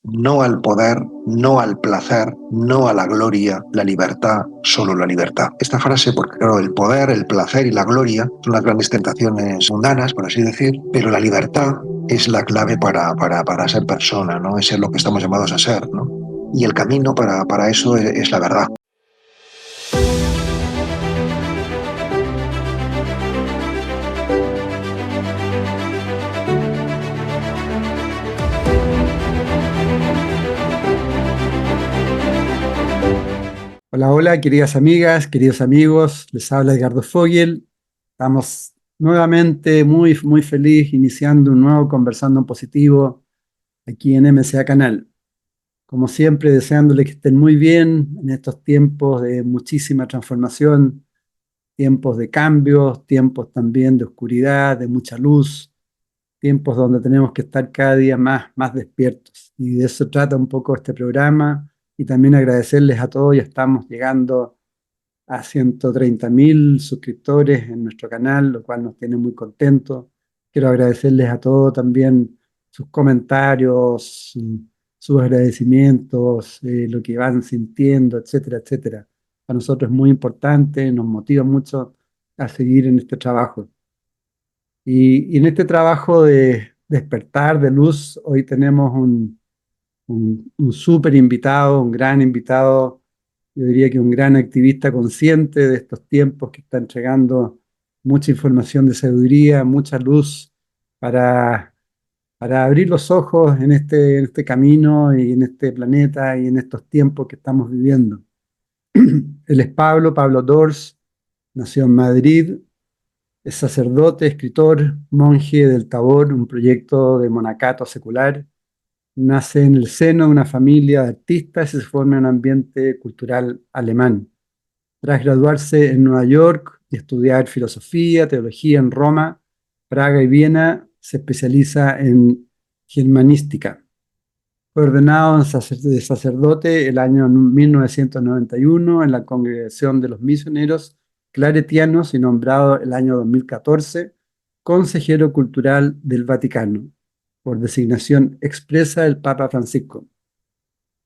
no al poder, no al placer, no a la gloria, la libertad, solo la libertad. Esta frase, porque claro, el poder, el placer y la gloria son las grandes tentaciones mundanas, por así decir, pero la libertad es la clave para ser persona, ¿no? Es lo que estamos llamados a ser, ¿no? Y el camino para eso es la verdad. Hola, hola, queridas amigas, queridos amigos, les habla Edgardo Fogel. Estamos nuevamente muy feliz iniciando un nuevo Conversando en Positivo aquí en MCA Canal. Como siempre, deseándoles que estén muy bien en estos tiempos de muchísima transformación, tiempos de cambios, tiempos también de oscuridad, de mucha luz, tiempos donde tenemos que estar cada día más despiertos. Y de eso trata un poco este programa y también agradecerles a todos, ya estamos llegando a 130.000 suscriptores en nuestro canal, lo cual nos tiene muy contentos. Quiero agradecerles a todos también sus comentarios, sus agradecimientos, lo que van sintiendo, etcétera, etcétera. Para nosotros es muy importante, nos motiva mucho a seguir en este trabajo. Y en este trabajo de despertar de luz, hoy tenemos un súper invitado, un gran invitado, yo diría que un gran activista consciente de estos tiempos que está entregando mucha información de sabiduría, mucha luz para, para abrir los ojos en este camino y en este planeta y en estos tiempos que estamos viviendo. Él es Pablo Dors, nació en Madrid, es sacerdote, escritor, monje del Tabor, un proyecto de monacato secular. Nace en el seno de una familia de artistas y se forma en un ambiente cultural alemán. Tras graduarse en Nueva York y estudiar filosofía, teología en Roma, Praga y Viena, se especializa en germanística. Fue ordenado de sacerdote el año 1991 en la Congregación de los Misioneros Claretianos y nombrado el año 2014 consejero cultural del Vaticano, por designación expresa del Papa Francisco.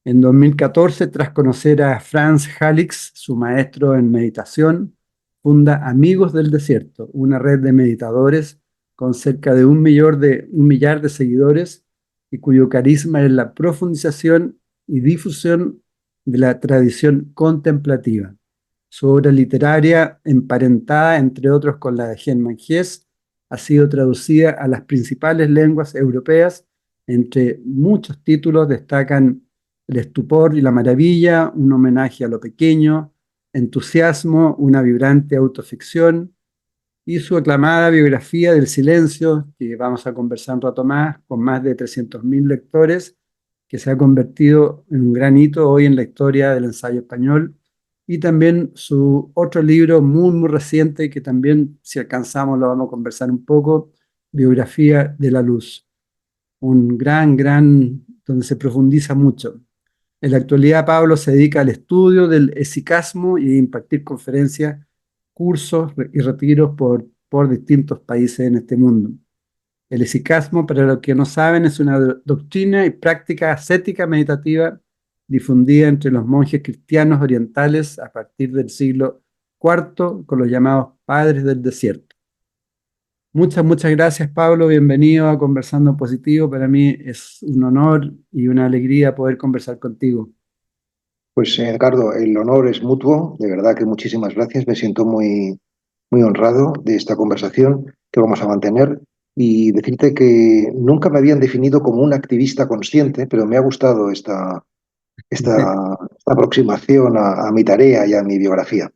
En 2014, tras conocer a Franz Halix, su maestro en meditación, funda Amigos del Desierto, una red de meditadores con cerca de un millar de seguidores y cuyo carisma es la profundización y difusión de la tradición contemplativa. Su obra literaria, emparentada entre otros con la de Hermann Hesse, ha sido traducida a las principales lenguas europeas. Entre muchos títulos destacan El estupor y la maravilla, un homenaje a lo pequeño, Entusiasmo, una vibrante autoficción, y su aclamada biografía del silencio, que vamos a conversar un rato más, con más de 300.000 lectores, que se ha convertido en un gran hito hoy en la historia del ensayo español, y también su otro libro muy reciente, que también, si alcanzamos, lo vamos a conversar un poco, Biografía de la Luz. Un donde se profundiza mucho. En la actualidad, Pablo se dedica al estudio del esicasmo y a impartir conferencias, cursos y retiros por distintos países en este mundo. El esicasmo, para los que no saben, es una doctrina y práctica ascética meditativa difundida entre los monjes cristianos orientales a partir del siglo IV con los llamados padres del desierto. Muchas gracias, Pablo. Bienvenido a Conversando Positivo. Para mí es un honor y una alegría poder conversar contigo. Pues Edgardo, el honor es mutuo, de verdad que muchísimas gracias, me siento muy honrado de esta conversación que vamos a mantener y decirte que nunca me habían definido como un activista consciente, pero me ha gustado esta aproximación a mi tarea y a mi biografía.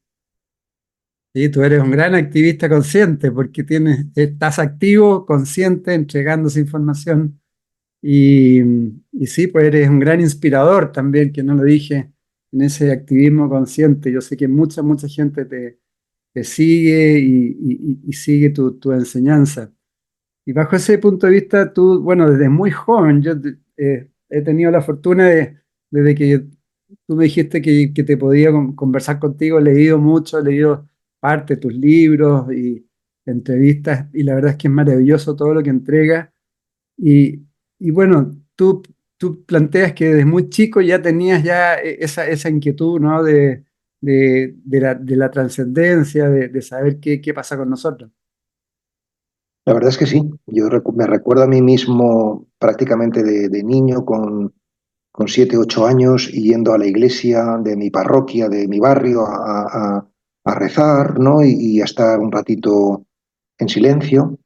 Sí, tú eres un gran activista consciente porque estás activo, consciente, entregando esa información y, y sí, pues eres un gran inspirador también, que no lo dije, en ese activismo consciente. Yo sé que mucha gente te sigue y sigue tu enseñanza. Y bajo ese punto de vista, tú, bueno, desde muy joven, he tenido la fortuna desde que tú me dijiste que te podía conversar contigo, he leído mucho, he leído parte de tus libros y entrevistas, y la verdad es que es maravilloso todo lo que entregas. Y, y bueno, tú tú planteas que desde muy chico ya tenías ya esa inquietud, ¿no? De la trascendencia, de saber qué pasa con nosotros. La verdad es que sí. Me recuerdo a mí mismo prácticamente de niño con 7, 8 años y yendo a la iglesia de mi parroquia, de mi barrio, a rezar, ¿no? Y a estar un ratito en silencio.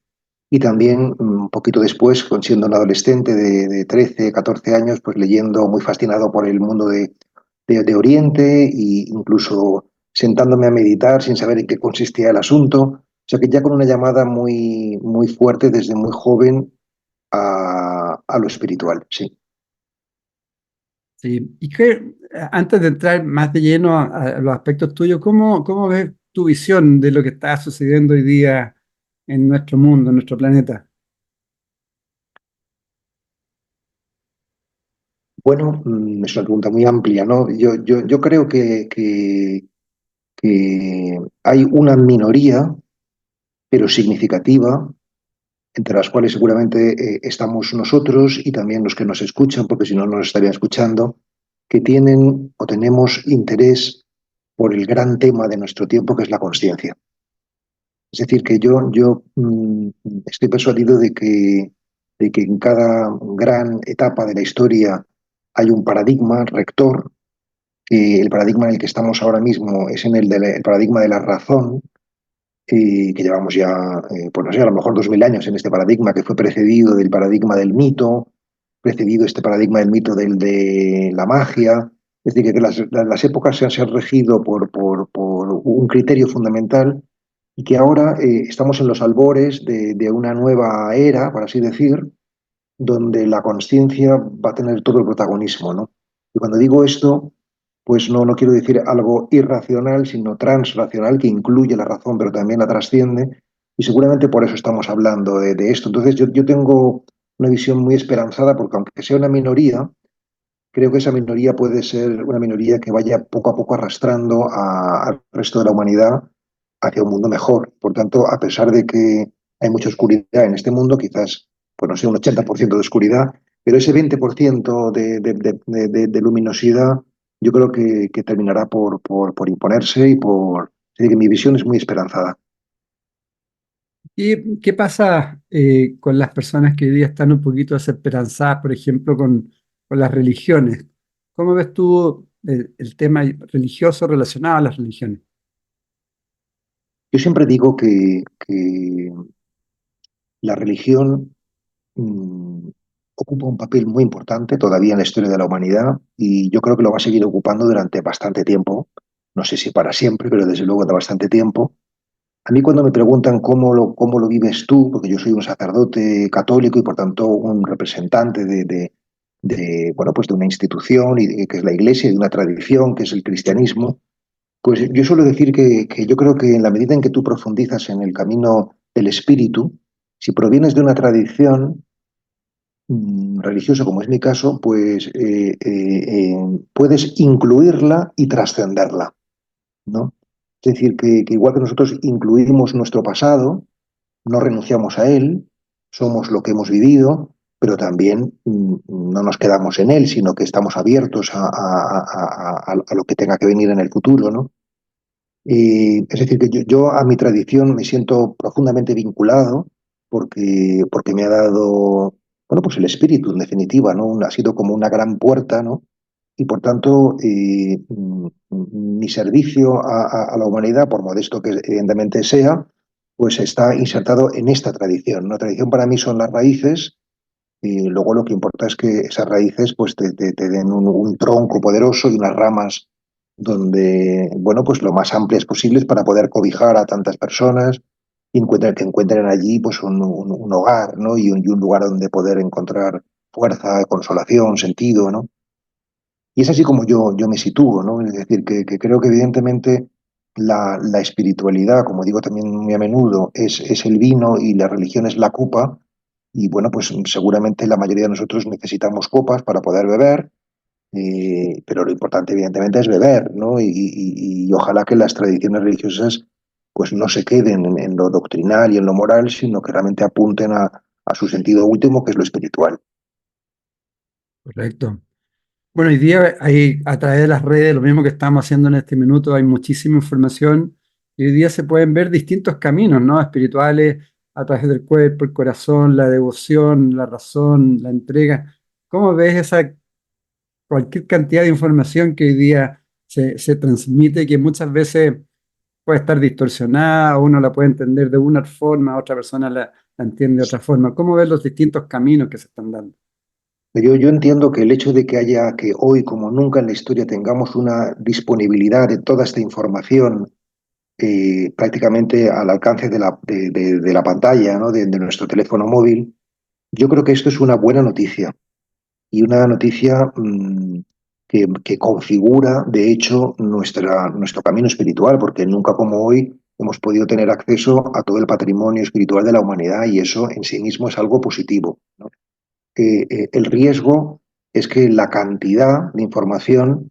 Y también un poquito después, siendo un adolescente de 13, 14 años, pues leyendo, muy fascinado por el mundo de Oriente e incluso sentándome a meditar sin saber en qué consistía el asunto. O sea que ya con una llamada muy fuerte desde muy joven a lo espiritual, sí. Sí. Antes de entrar más de lleno a los aspectos tuyos, cómo ves tu visión de lo que está sucediendo hoy día en nuestro mundo, en nuestro planeta? Bueno, es una pregunta muy amplia, ¿no? Yo creo que hay una minoría, pero significativa, entre las cuales seguramente estamos nosotros y también los que nos escuchan, porque si no nos estarían escuchando, que tienen o tenemos interés por el gran tema de nuestro tiempo, que es la conciencia. Es decir, que yo estoy persuadido de que en cada gran etapa de la historia hay un paradigma rector, que el paradigma en el que estamos ahora mismo es el paradigma de la razón, que llevamos ya, pues no sé, a lo mejor 2000 años en este paradigma, que fue precedido del paradigma del mito, precedido este paradigma del mito de la magia. Es decir, que las épocas se han regido por un criterio fundamental y que ahora estamos en los albores de una nueva era, por así decir, donde la conciencia va a tener todo el protagonismo, ¿no? Y cuando digo esto, pues no quiero decir algo irracional, sino transracional, que incluye la razón, pero también la trasciende, y seguramente por eso estamos hablando de esto. Entonces yo tengo una visión muy esperanzada, porque aunque sea una minoría, creo que esa minoría puede ser una minoría que vaya poco a poco arrastrando al resto de la humanidad hacia un mundo mejor. Por tanto, a pesar de que hay mucha oscuridad en este mundo, quizás, pues no sé, un 80% de oscuridad, pero ese 20% de luminosidad yo creo que terminará por imponerse y por... Es decir, que mi visión es muy esperanzada. ¿Qué pasa con las personas que hoy día están un poquito desesperanzadas, por ejemplo, con las religiones? ¿Cómo ves tú el tema religioso relacionado a las religiones? Yo siempre digo que la religión ocupa un papel muy importante todavía en la historia de la humanidad y yo creo que lo va a seguir ocupando durante bastante tiempo. No sé si para siempre, pero desde luego de bastante tiempo. A mí cuando me preguntan cómo lo vives tú, porque yo soy un sacerdote católico y por tanto un representante bueno, pues de una institución que es la Iglesia y de una tradición que es el cristianismo, pues yo suelo decir que yo creo que en la medida en que tú profundizas en el camino del espíritu, si provienes de una tradición, religioso, como es mi caso, pues puedes incluirla y trascenderla, ¿no? Es decir, que igual que nosotros incluimos nuestro pasado, no renunciamos a él, somos lo que hemos vivido, pero también no nos quedamos en él, sino que estamos abiertos a lo que tenga que venir en el futuro, ¿no? Es decir, que yo a mi tradición me siento profundamente vinculado porque me ha dado, bueno, pues el espíritu, en definitiva, ¿no? Ha sido como una gran puerta, ¿no? Y por tanto, mi servicio a la humanidad, por modesto que evidentemente sea, pues está insertado en esta tradición. Una tradición para mí son las raíces y luego lo que importa es que esas raíces pues te den un tronco poderoso y unas ramas donde, bueno, pues lo más amplias posibles para poder cobijar a tantas personas y que encuentren allí pues un hogar, ¿no? Y un lugar donde poder encontrar fuerza, consolación, sentido, ¿no? Y es así como yo me sitúo, ¿no? Es decir, que creo que evidentemente la espiritualidad, como digo también muy a menudo, es el vino y la religión es la copa. Y bueno, pues seguramente la mayoría de nosotros necesitamos copas para poder beber, pero lo importante evidentemente es beber, ¿no? Y ojalá que las tradiciones religiosas pues no se queden en lo doctrinal y en lo moral, sino que realmente apunten a su sentido último, que es lo espiritual. Correcto. Bueno, hoy día hay a través de las redes, lo mismo que estamos haciendo en este minuto, hay muchísima información y hoy día se pueden ver distintos caminos, ¿no? Espirituales a través del cuerpo, el corazón, la devoción, la razón, la entrega. ¿Cómo ves esa cualquier cantidad de información que hoy día se transmite, que muchas veces puede estar distorsionada, uno la puede entender de una forma, otra persona la entiende de otra forma? ¿Cómo ves los distintos caminos que se están dando? Yo entiendo que el hecho de que haya, que hoy como nunca en la historia tengamos una disponibilidad de toda esta información prácticamente al alcance de la pantalla, ¿no? De nuestro teléfono móvil, yo creo que esto es una buena noticia y una noticia que configura, de hecho, nuestro camino espiritual, porque nunca como hoy hemos podido tener acceso a todo el patrimonio espiritual de la humanidad y eso en sí mismo es algo positivo, ¿no? El riesgo es que la cantidad de información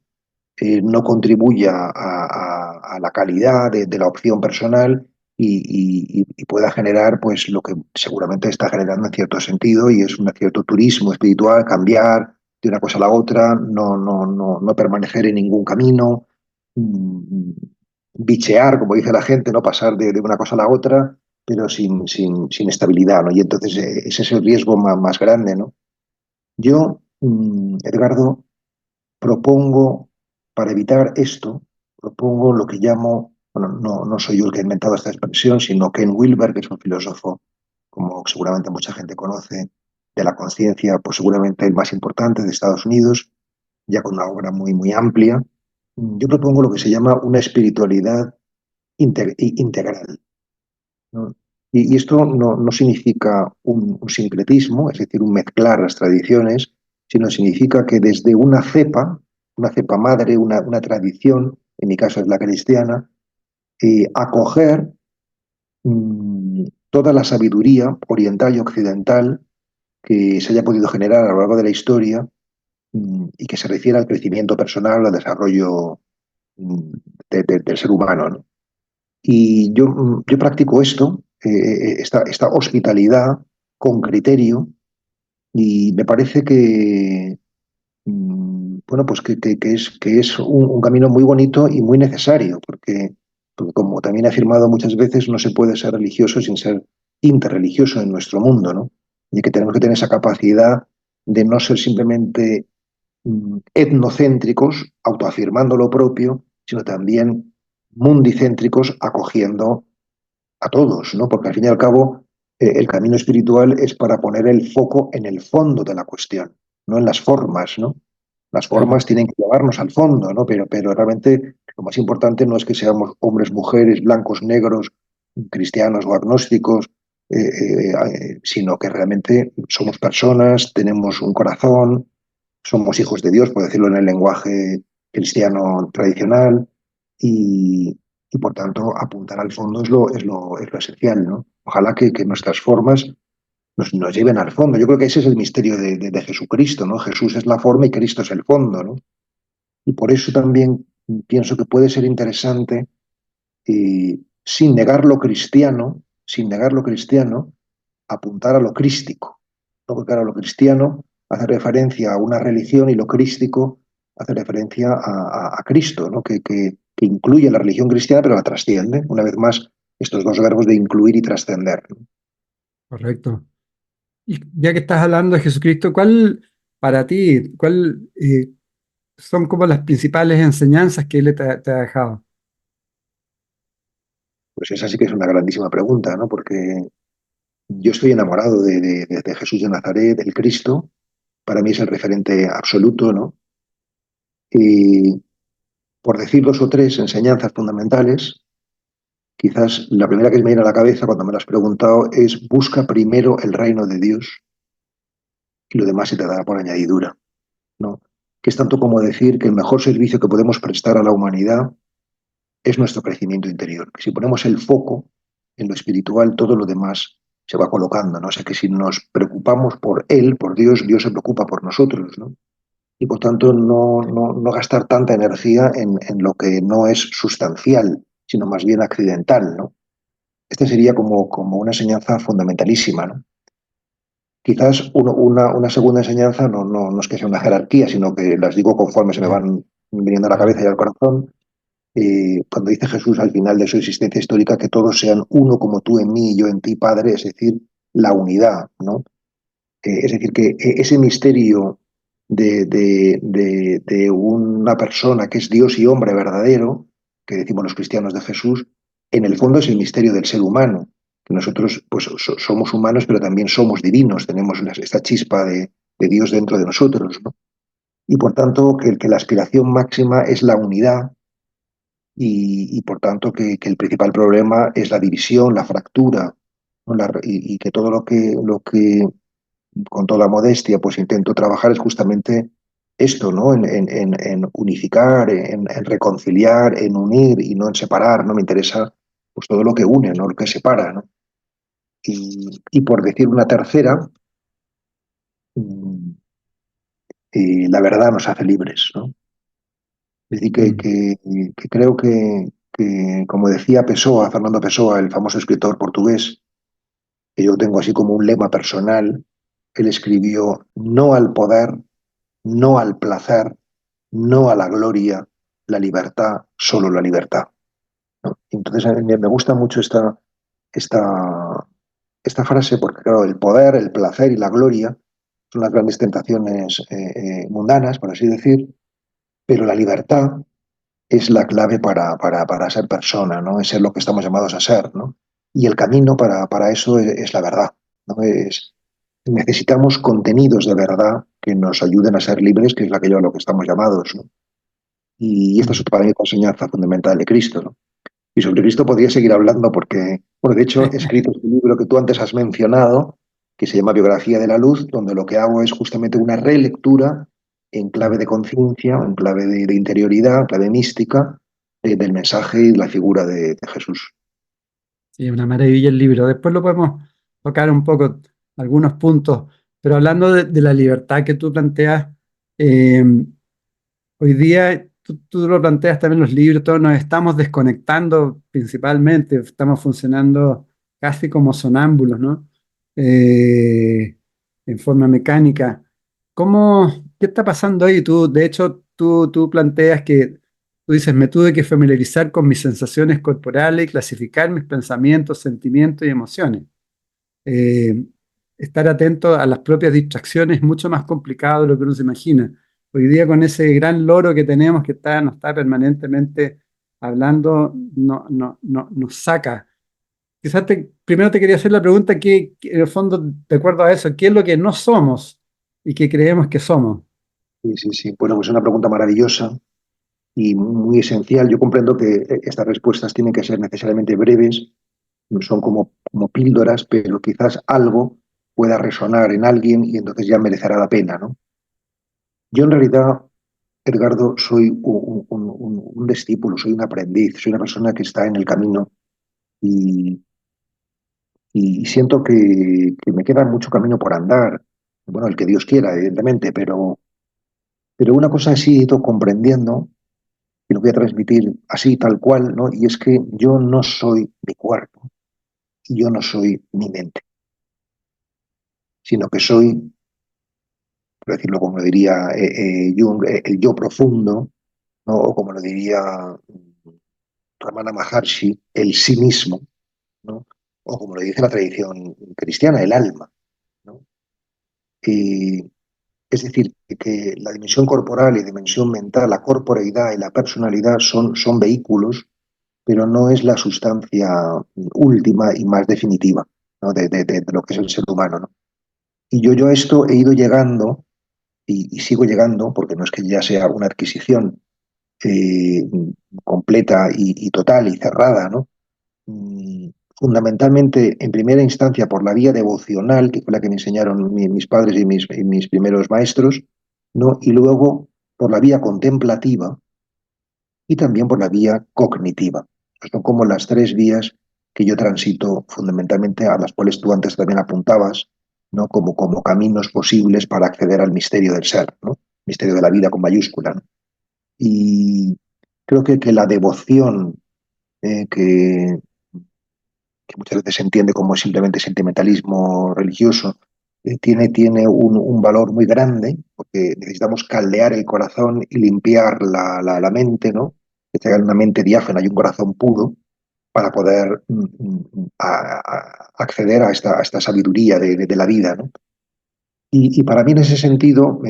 no contribuya a la calidad de la opción personal y pueda generar pues lo que seguramente está generando en cierto sentido y es un cierto turismo espiritual, cambiar de una cosa a la otra, no permanecer en ningún camino, mm, bichear, como dice la gente, no pasar de una cosa a la otra, pero sin estabilidad, ¿no? Y entonces ese es el riesgo más grande, ¿no? Yo, Edgardo, propongo, para evitar esto, propongo lo que llamo, bueno, no soy yo el que ha inventado esta expresión, sino Ken Wilber, que es un filósofo, como seguramente mucha gente conoce, de la conciencia, pues seguramente el más importante de Estados Unidos, ya con una obra muy amplia. Yo propongo lo que se llama una espiritualidad integral, ¿no? Y esto no significa un sincretismo, es decir, un mezclar las tradiciones, sino significa que desde una cepa madre, una tradición, en mi caso es la cristiana, acoger toda la sabiduría oriental y occidental que se haya podido generar a lo largo de la historia y que se refiere al crecimiento personal, al desarrollo mm, del ser humano, ¿no? Y yo practico esto, esta hospitalidad con criterio, y me parece que, bueno, pues que es un camino muy bonito y muy necesario, porque como también he afirmado muchas veces, no se puede ser religioso sin ser interreligioso en nuestro mundo, ¿no? Y que tenemos que tener esa capacidad de no ser simplemente etnocéntricos, autoafirmando lo propio, sino también mundicéntricos, acogiendo a todos, ¿no? Porque al fin y al cabo el camino espiritual es para poner el foco en el fondo de la cuestión, no en las formas, ¿no? Las Claro. formas tienen que llevarnos al fondo, ¿no? Pero realmente lo más importante no es que seamos hombres, mujeres, blancos, negros, cristianos o agnósticos, sino que realmente somos personas, tenemos un corazón, somos hijos de Dios, por decirlo en el lenguaje cristiano tradicional, y, y por tanto apuntar al fondo es lo esencial, ¿no? Ojalá que nuestras formas nos lleven al fondo. Yo creo que ese es el misterio de Jesucristo, ¿no? Jesús es la forma y Cristo es el fondo, ¿no? Y por eso también pienso que puede ser interesante, sin negar lo cristiano, sin negar lo cristiano, apuntar a lo crístico. ¿No? Porque claro, lo cristiano hace referencia a una religión y lo crístico hace referencia a Cristo, ¿no? Que incluye la religión cristiana, pero la trasciende. Una vez más, estos dos verbos de incluir y trascender, ¿no? Correcto. Y ya que estás hablando de Jesucristo, ¿cuál para ti, cuál son como las principales enseñanzas que Él te ha dejado? Pues esa sí que es una grandísima pregunta, ¿no? Porque yo estoy enamorado de Jesús de Nazaret, el Cristo. Para mí es el referente absoluto, ¿no? Y por decir dos o tres enseñanzas fundamentales, quizás la primera que me viene a la cabeza cuando me lo has preguntado es busca primero el reino de Dios y lo demás se te dará por añadidura, ¿no? Que es tanto como decir que el mejor servicio que podemos prestar a la humanidad es nuestro crecimiento interior. Que si ponemos el foco en lo espiritual, todo lo demás se va colocando, ¿no? O sea que si nos preocupamos por Él, por Dios, Dios se preocupa por nosotros, ¿no? Y por tanto no gastar tanta energía en lo que no es sustancial, sino más bien accidental, ¿no? Esta sería como una enseñanza fundamentalísima, ¿no? Quizás una segunda enseñanza no es que sea una jerarquía, sino que las digo conforme se me Ya, van viniendo a la claro. cabeza y al corazón. Cuando dice Jesús al final de su existencia histórica que todos sean uno como tú en mí y yo en ti, Padre, es decir, la unidad, ¿no? Es decir, que ese misterio de una persona que es Dios y hombre verdadero, que decimos los cristianos de Jesús, en el fondo es el misterio del ser humano. Que nosotros pues, somos humanos, pero también somos divinos, tenemos esta chispa de Dios dentro de nosotros, ¿no? Y por tanto, que la aspiración máxima es la unidad y por tanto que el principal problema es la división, la fractura, ¿no? Y que todo lo que con toda modestia, pues intento trabajar es justamente esto, ¿no? En unificar, en reconciliar, en unir y no en separar, ¿no? Me interesa pues todo lo que une, no lo que separa, ¿no? Y por decir una tercera, mm, la verdad nos hace libres, ¿no? Es decir, Mm. que creo que, como decía Pessoa, Fernando Pessoa, el famoso escritor portugués, que yo tengo así como un lema personal, él escribió, no al poder, no al placer, no a la gloria, la libertad, solo la libertad, ¿no? Entonces a mí me gusta mucho esta, esta frase porque, claro, el poder, el placer y la gloria son las grandes tentaciones mundanas, por así decir, pero la libertad es la clave para ser persona, ¿no? Es ser lo que estamos llamados a ser, ¿no? Y el camino para eso es la verdad, ¿no? Necesitamos contenidos de verdad que nos ayuden a ser libres, que es aquello a lo que estamos llamados, ¿no? Y esta es Mm. para mí otra enseñanza fundamental de Cristo, ¿no? Y sobre Cristo podría seguir hablando porque, bueno, de hecho, he escrito este libro que tú antes has mencionado, que se llama Biografía de la Luz, donde lo que hago es justamente una relectura en clave Sí, de conciencia, en clave de interioridad, en clave mística, del mensaje y la figura de Jesús. sí, una maravilla el libro. Después lo podemos tocar un poco, algunos puntos, pero hablando de la libertad que tú planteas, eh, hoy día, tú lo planteas también en los libros, todos nos estamos desconectando principalmente, estamos funcionando casi como sonámbulos, ¿no? En forma mecánica. ¿Qué está pasando ahí? Tú, de hecho, tú planteas que, tú dices, me tuve que familiarizar con mis sensaciones corporales y clasificar mis pensamientos, sentimientos y emociones. eh, Estar atento a las propias distracciones es mucho más complicado de lo que uno se imagina. Hoy día con ese gran loro que tenemos que nos está permanentemente hablando, nos saca. Quizás primero te quería hacer la pregunta que, en el fondo, de acuerdo a eso, ¿qué es lo que no somos y que creemos que somos? Sí, sí, sí. Bueno, pues es una pregunta maravillosa y muy esencial. Yo comprendo que estas respuestas tienen que ser necesariamente breves, son como píldoras, pero quizás algo pueda resonar en alguien y entonces ya merecerá la pena, ¿no? Yo en realidad, Edgardo, soy un discípulo, soy un aprendiz, soy una persona que está en el camino y, y siento que me queda mucho camino por andar. Bueno, el que Dios quiera, evidentemente, pero una cosa sí he ido comprendiendo y lo voy a transmitir así, tal cual, ¿no? Y es que yo no soy mi cuerpo, yo no soy mi mente, sino que soy, por decirlo como lo diría Jung, el yo profundo, ¿no? O como lo diría Ramana Maharshi, el sí mismo, ¿no? O como lo dice la tradición cristiana, el alma, ¿no? Y, es decir, que la dimensión corporal y dimensión mental, la corporeidad y la personalidad son vehículos, pero no es la sustancia última y más definitiva, ¿no? De lo que es el ser humano, ¿no? Y yo a esto he ido llegando y sigo llegando, porque no es que ya sea una adquisición eh, completa y total y cerrada, ¿no? Fundamentalmente, en primera instancia, por la vía devocional, que fue la que me enseñaron mis padres y mis primeros maestros, ¿no? Y luego por la vía contemplativa y también por la vía cognitiva. Son como las tres vías que yo transito fundamentalmente, a las cuales tú antes también apuntabas, ¿no? Como caminos posibles para acceder al misterio del ser, ¿no? Misterio de la vida con mayúscula, ¿no? Y creo que la devoción que muchas veces se entiende como simplemente sentimentalismo religioso, tiene un valor muy grande, porque necesitamos caldear el corazón y limpiar la mente, ¿no? Que tenga una mente diáfana y un corazón puro para poder acceder a esta sabiduría de la vida, ¿no? Y para mí en ese sentido,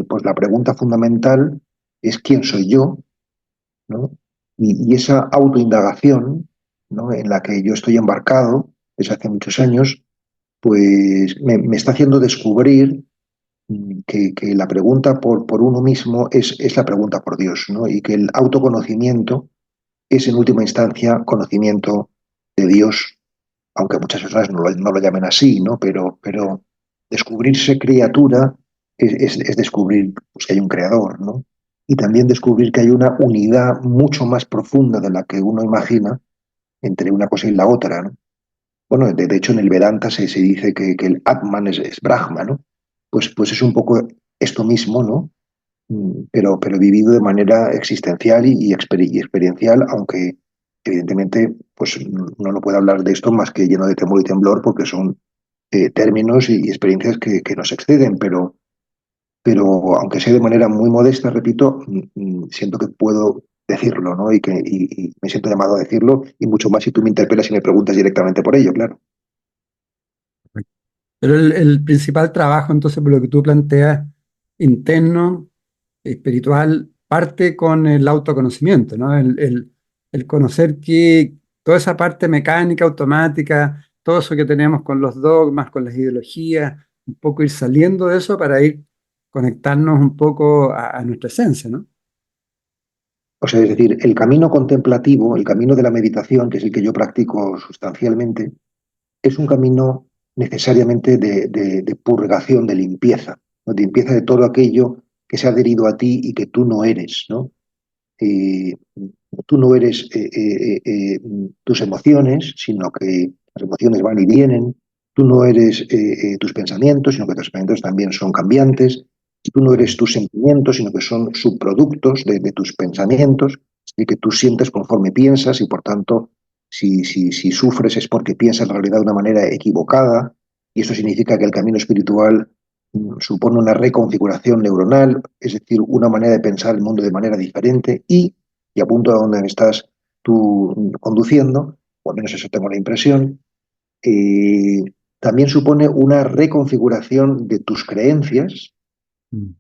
pues la pregunta fundamental es quién soy yo, ¿no? Y esa autoindagación, ¿no? En la que yo estoy embarcado desde hace muchos años, pues me está haciendo descubrir que la pregunta por uno mismo es la pregunta por Dios, ¿no? Y que el autoconocimiento es en última instancia conocimiento de Dios, aunque muchas personas no lo llamen así, ¿no? Pero descubrirse criatura es descubrir pues, que hay un creador, ¿no? Y también descubrir que hay una unidad mucho más profunda de la que uno imagina entre una cosa y la otra, ¿no? Bueno, de hecho en el Vedanta se dice que el Atman es Brahma, ¿no? Pues es un poco esto mismo, ¿no? Pero vivido de manera existencial y experiencial, aunque evidentemente pues no lo puedo hablar de esto más que lleno de temor y temblor porque son términos y experiencias que nos exceden, pero aunque sea de manera muy modesta, repito, siento que puedo decirlo, ¿no? Y me siento llamado a decirlo, y mucho más si tú me interpelas y me preguntas directamente por ello, claro. Pero el principal trabajo, entonces, por lo que tú planteas, interno, espiritual, parte con el autoconocimiento, ¿no? El conocer que toda esa parte mecánica, automática, todo eso que tenemos con los dogmas, con las ideologías, un poco ir saliendo de eso para ir conectarnos un poco a nuestra esencia, ¿no? O sea, es decir, el camino contemplativo, el camino de la meditación, que es el que yo practico sustancialmente, es un camino necesariamente de purgación, de limpieza, ¿no? De limpieza de todo aquello que se ha adherido a ti y que tú no eres, ¿no? Eh, Tú no eres tus emociones, sino que las emociones van y vienen. Tú no eres tus pensamientos, sino que tus pensamientos también son cambiantes. Tú no eres tus sentimientos, sino que son subproductos de tus pensamientos, y que tú sientes conforme piensas y por tanto, si sufres es porque piensas en realidad de una manera equivocada y eso significa que el camino espiritual supone una reconfiguración neuronal, es decir, una manera de pensar el mundo de manera diferente y apunto a donde me estás tú conduciendo, o al menos eso tengo la impresión, eh, también supone una reconfiguración de tus creencias Mm.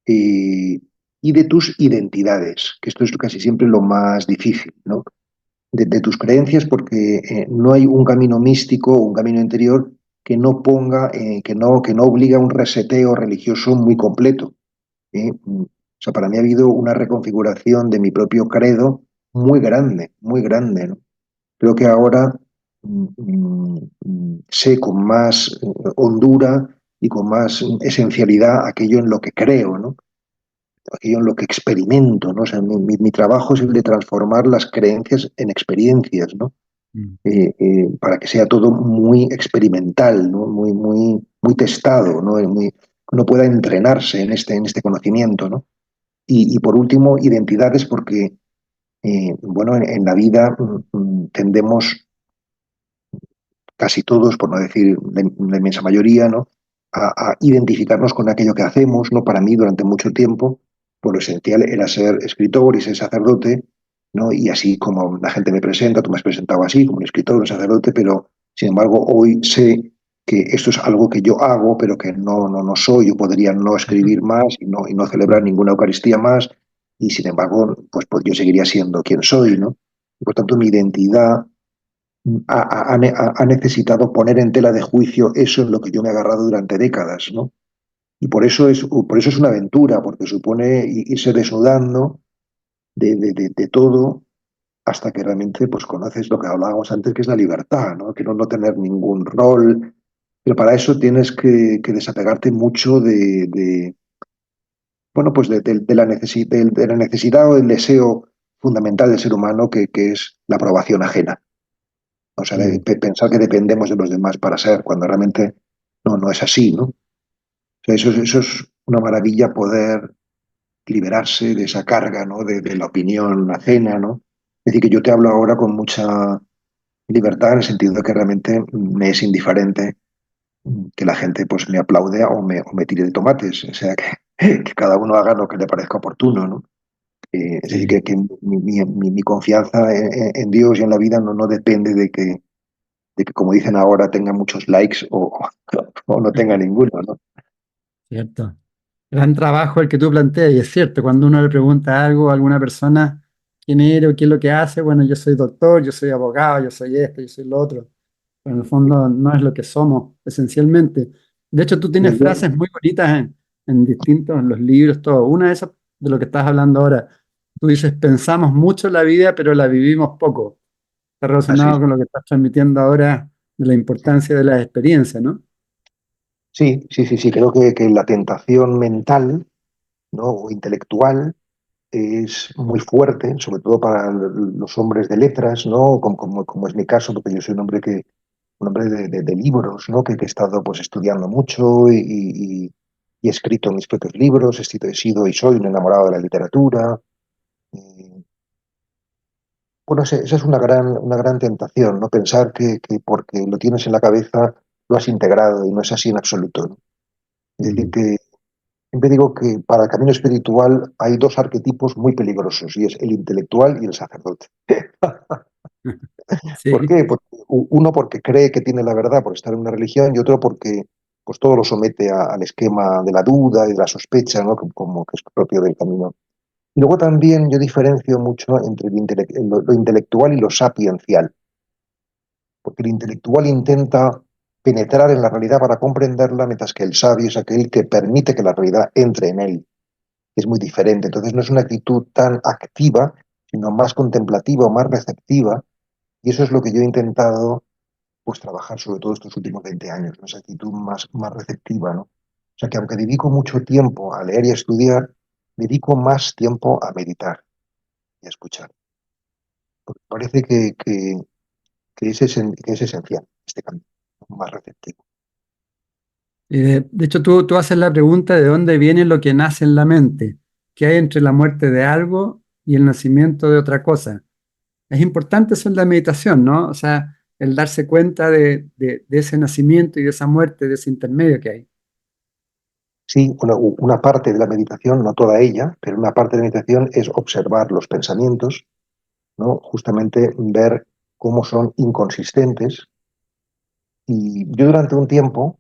y de tus identidades, que esto es casi siempre lo más difícil, ¿no? De tus creencias, porque no hay un camino místico o un camino interior que no ponga, que no obliga a un reseteo religioso muy completo. O sea, para mí ha habido una reconfiguración de mi propio credo muy grande, ¿no? Creo que ahora sé con más hondura y con más esencialidad aquello en lo que creo, ¿no? Aquello en lo que experimento, ¿no? O sea, mi trabajo es el de transformar las creencias en experiencias, ¿no? Mm. Para que sea todo muy experimental, ¿no? Muy testado, ¿no? Uno pueda entrenarse en este conocimiento, ¿no? Y por último, identidades, porque, bueno, en la vida tendemos casi todos, por no decir la inmensa mayoría, ¿no? A identificarnos con aquello que hacemos, ¿no? Para mí, durante mucho tiempo, por lo esencial era ser escritor y ser sacerdote, ¿no? Y así como la gente me presenta, tú me has presentado así, como un escritor, un sacerdote, pero sin embargo hoy sé que esto es algo que yo hago, pero que no soy. Yo podría no escribir más y no celebrar ninguna Eucaristía más, y sin embargo, pues yo seguiría siendo quien soy, ¿no? Y por tanto, mi identidad ha necesitado poner en tela de juicio eso en lo que yo me he agarrado durante décadas, ¿no? Y por eso es una aventura, porque supone irse desnudando de todo hasta que realmente pues, conoces lo que hablábamos antes, que es la libertad, ¿no? Que no tener ningún rol. Pero para eso tienes que desapegarte mucho bueno, pues de la necesidad o del deseo fundamental del ser humano, que es la aprobación ajena. O sea, Mm. pensar que dependemos de los demás para ser, cuando realmente no es así, ¿no? O sea, eso es una maravilla poder liberarse de esa carga, ¿no? De la opinión ajena, ¿no? Es decir, que yo te hablo ahora con mucha libertad en el sentido de que realmente me es indiferente que la gente pues me aplaude o me tire de tomates, o sea, que cada uno haga lo que le parezca oportuno, ¿no? Es decir, Sí, que mi confianza en Dios y en la vida no depende de que, como dicen ahora, tenga muchos likes o no tenga ninguno, ¿no? cierto. Gran trabajo el que tú planteas, y es cierto, cuando uno le pregunta algo a alguna persona, quién eres o qué es lo que hace, bueno, yo soy doctor, yo soy abogado, yo soy esto, yo soy lo otro, pero en el fondo no es lo que somos, esencialmente. De hecho, tú tienes Yo- frases muy bonitas en distintos, en los libros, todo. Una de esas, de lo que estás hablando ahora, tú dices, pensamos mucho la vida, pero la vivimos poco. Está así, relacionado con lo que estás transmitiendo ahora de la importancia de las experiencias, ¿no? sí, creo que la tentación mental, ¿no? O intelectual es muy fuerte, sobre todo para los hombres de letras, ¿no? Como es mi caso, porque yo soy un hombre de libros, ¿no? Que he estado pues estudiando mucho y he escrito mis propios libros, he sido y soy un enamorado de la literatura. Y, bueno, esa es una gran tentación, ¿no? Pensar que porque lo tienes en la cabeza lo has integrado y no es así en absoluto, ¿no? Es decir, Mm. que siempre digo que para el camino espiritual hay dos arquetipos muy peligrosos y es el intelectual y el sacerdote. ¿Por Sí, qué? Porque, uno porque cree que tiene la verdad por estar en una religión y otro porque pues todo lo somete al esquema de la duda y de la sospecha, ¿no? Como que es propio del camino. Y luego también yo diferencio mucho entre lo intelectual y lo sapiencial, porque el intelectual intenta penetrar en la realidad para comprenderla, mientras que el sabio es aquel que permite que la realidad entre en él. Es muy diferente. Entonces no es una actitud tan activa, sino más contemplativa o más receptiva, y eso es lo que yo he intentado pues trabajar sobre todo estos últimos 20 años, ¿no? Esa actitud más receptiva, ¿no? O sea que aunque dedico mucho tiempo a leer y a estudiar, dedico más tiempo a meditar y a escuchar. Porque parece que es esencial este cambio, más receptivo. y de hecho tú haces la pregunta de dónde viene lo que nace en la mente, qué hay entre la muerte de algo y el nacimiento de otra cosa. Es importante eso en la meditación, ¿no? O sea, el darse cuenta de ese nacimiento y de esa muerte, de ese intermedio que hay. Sí, una parte de la meditación, no toda ella, pero una parte de la meditación es observar los pensamientos, ¿no? Justamente ver cómo son inconsistentes. Y yo durante un tiempo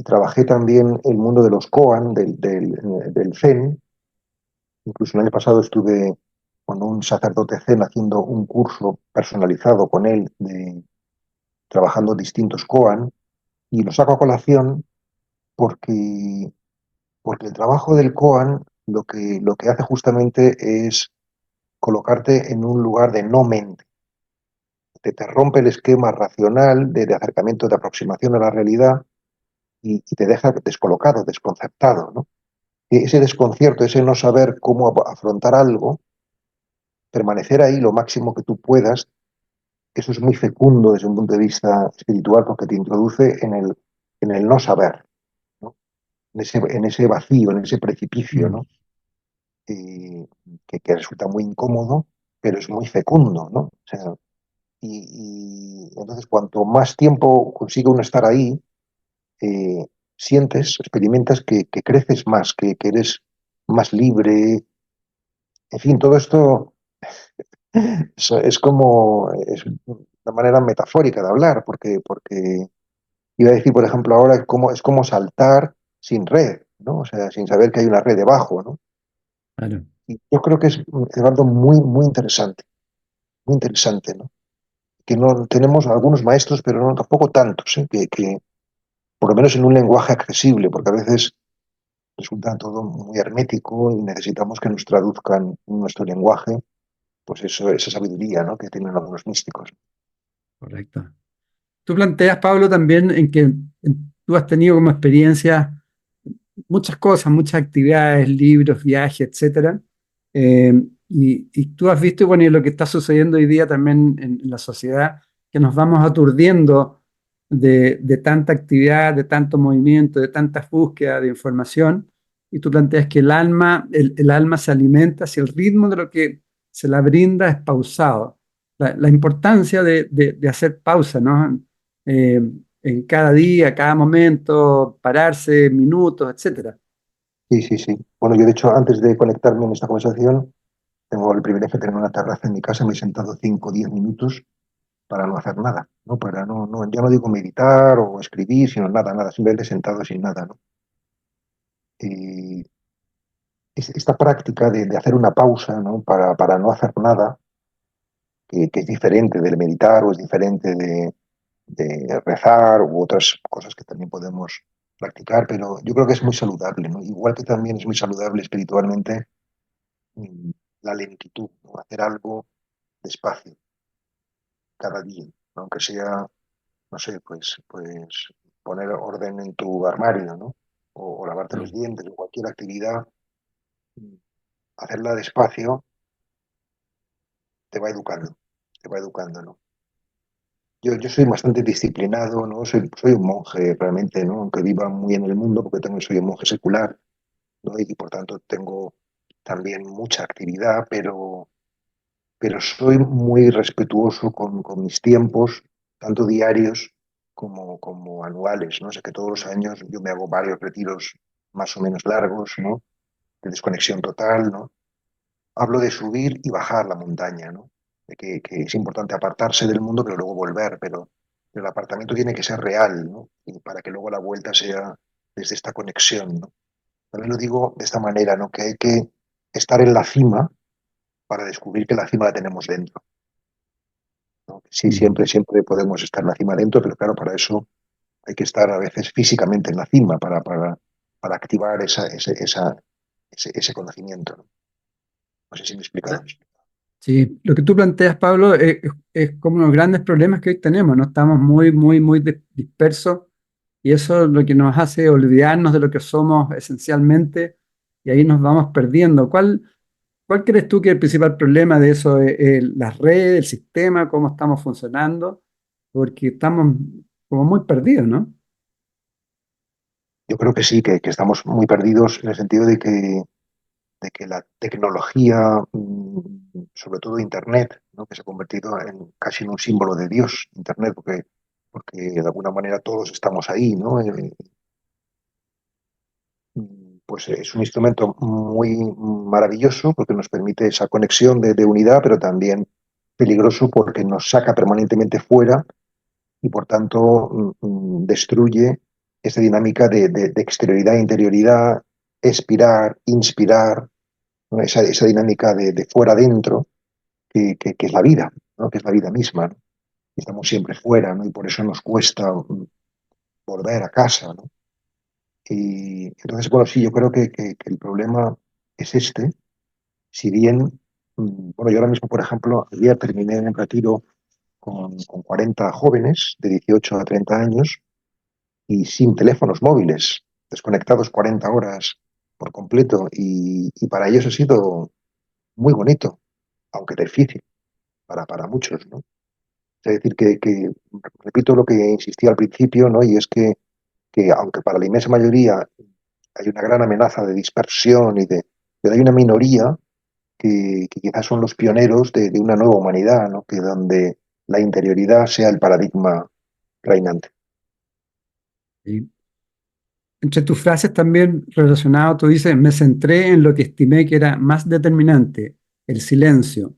trabajé también el mundo de los koan, del Zen. Incluso el año pasado estuve con un sacerdote Zen haciendo un curso personalizado con él, trabajando distintos koan. Y lo saco a colación porque, porque el trabajo del koan lo que hace justamente es colocarte en un lugar de no mente. Te rompe el esquema racional de acercamiento, de aproximación a la realidad y te deja descolocado, desconcertado, ¿no? Ese desconcierto, ese no saber cómo afrontar algo, permanecer ahí lo máximo que tú puedas, eso es muy fecundo desde un punto de vista espiritual porque te introduce en el no saber, ¿no? En ese vacío, en ese precipicio, Mm. ¿no? Que resulta muy incómodo, pero es muy fecundo, ¿no? O sea, y entonces cuanto más tiempo consigue uno estar ahí, eh, sientes, experimentas que creces más, que eres más libre. En fin, todo esto es una manera metafórica de hablar, porque iba a decir, por ejemplo, ahora es como saltar sin red, ¿no? O sea, sin saber que hay una red debajo, ¿no? Claro. Y yo creo que es algo muy interesante, ¿no? Que no tenemos algunos maestros, pero no tampoco tantos, ¿eh? Por lo menos en un lenguaje accesible, porque a veces resulta todo muy hermético y necesitamos que nos traduzcan en nuestro lenguaje, pues eso, esa sabiduría, ¿no? Que tienen algunos místicos. Correcto. Tú planteas, Pablo, también en que tú has tenido como experiencia muchas cosas, muchas actividades, libros, viajes, etcétera. Y tú has visto, bueno, y lo que está sucediendo hoy día también en la sociedad, que nos vamos aturdiendo de tanta actividad, de tanto movimiento, de tanta búsqueda de información. Y tú planteas que el alma se alimenta si el ritmo de lo que se la brinda es pausado. La importancia de hacer pausa, ¿no? en cada día, cada momento, pararse, minutos, etcétera. Sí, sí, sí. Bueno, yo de hecho, antes de conectarme en esta conversación, tengo el privilegio de tener una terraza en mi casa, me he sentado 5 o 10 minutos para no hacer nada, ¿no? Para ya no digo meditar o escribir, sino nada, nada, simplemente sentado sin nada, ¿no? Y esta práctica de hacer una pausa, ¿no? Para no hacer nada, que es diferente del meditar o es diferente de rezar u otras cosas que también podemos practicar, pero yo creo que es muy saludable, ¿no? Igual que también es muy saludable espiritualmente mm, la lentitud, ¿no? Hacer algo despacio cada día, ¿no? Aunque sea, no sé, pues poner orden en tu armario, ¿no? O lavarte los Sí. dientes, o cualquier actividad, mm, hacerla despacio te va educando, te va educando, ¿no? Yo soy bastante disciplinado, ¿no? Soy un monje realmente, ¿no? Aunque viva muy en el mundo, porque también soy un monje secular, ¿no? Y por tanto tengo también mucha actividad, pero soy muy respetuoso con mis tiempos, tanto diarios como anuales, ¿no? O sea que todos los años yo me hago varios retiros más o menos largos, ¿no? De desconexión total, ¿no? Hablo de subir y bajar la montaña, ¿no? De que es importante apartarse del mundo, pero luego volver, pero el apartamiento tiene que ser real, ¿no? Y para que luego la vuelta sea desde esta conexión, ¿no? También lo digo de esta manera, ¿no? Que hay que estar en la cima para descubrir que la cima la tenemos dentro, ¿no? Sí, Ujú. siempre podemos estar en la cima dentro, pero claro, para eso hay que estar a veces físicamente en la cima para activar ese conocimiento, ¿no? No sé si me he explicado. Sí, lo que tú planteas, Pablo, es como los grandes problemas que hoy tenemos, ¿no? Estamos muy dispersos y eso es lo que nos hace olvidarnos de lo que somos esencialmente y ahí nos vamos perdiendo. ¿Cuál crees tú que es el principal problema de eso? ¿Las redes, el sistema, cómo estamos funcionando? Porque estamos como muy perdidos, ¿no? Yo creo que sí, que estamos muy perdidos en el sentido de que la tecnología, sobre todo Internet, ¿no? Que se ha convertido en casi en un símbolo de Dios, Internet, porque de alguna manera todos estamos ahí, ¿no? Pues es un instrumento muy maravilloso porque nos permite esa conexión de unidad, pero también peligroso porque nos saca permanentemente fuera y por tanto destruye esa dinámica de exterioridad e interioridad, expirar, inspirar, ¿no? Esa dinámica de fuera adentro, que es la vida, ¿no? Que es la vida misma, ¿no? Estamos siempre fuera, ¿no? Y por eso nos cuesta volver a casa, ¿no? Y entonces, bueno, sí, yo creo que el problema es este, si bien, bueno, yo ahora mismo, por ejemplo, ayer terminé un retiro con 40 jóvenes de 18 a 30 años y sin teléfonos móviles, desconectados 40 horas por completo, y para ellos ha sido muy bonito, aunque difícil para muchos, ¿no? Es decir, repito lo que insistí al principio, ¿no? Y es que aunque para la inmensa mayoría hay una gran amenaza de dispersión pero hay una minoría que quizás son los pioneros de una nueva humanidad, ¿no? Que donde la interioridad sea el paradigma reinante. Y entre tus frases también relacionado, tú dices, me centré en lo que estimé que era más determinante, el silencio.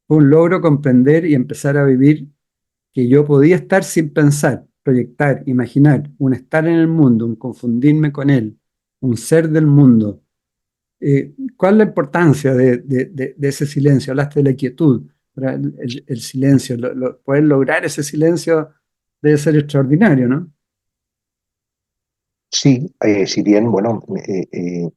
Fue un logro comprender y empezar a vivir que yo podía estar sin pensar, proyectar, imaginar, un estar en el mundo, un confundirme con él, un ser del mundo. ¿Cuál es la importancia de ese silencio? Hablaste de la quietud, ¿verdad? El silencio, poder lograr ese silencio debe ser extraordinario, ¿no? Sí, si bien, bueno, el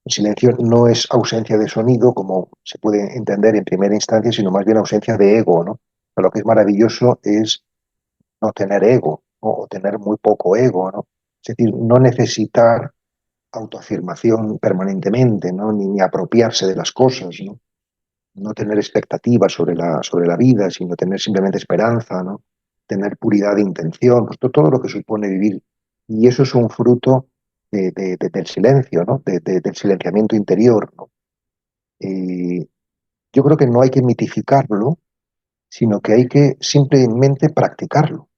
silencio no es ausencia de sonido, como se puede entender en primera instancia, sino más bien ausencia de ego, ¿no? Pero lo que es maravilloso es no tener ego, ¿no? O tener muy poco ego, ¿no? Es decir, no necesitar autoafirmación permanentemente, ¿no? Ni apropiarse de las cosas, ¿no? No tener expectativas sobre la vida, sino tener simplemente esperanza, ¿no? Tener puridad de intención, pues todo lo que supone vivir. Y eso es un fruto del silencio, ¿no? Del silenciamiento interior, ¿no? Eh, yo creo que no hay que mitificarlo, sino que hay que simplemente practicarlo.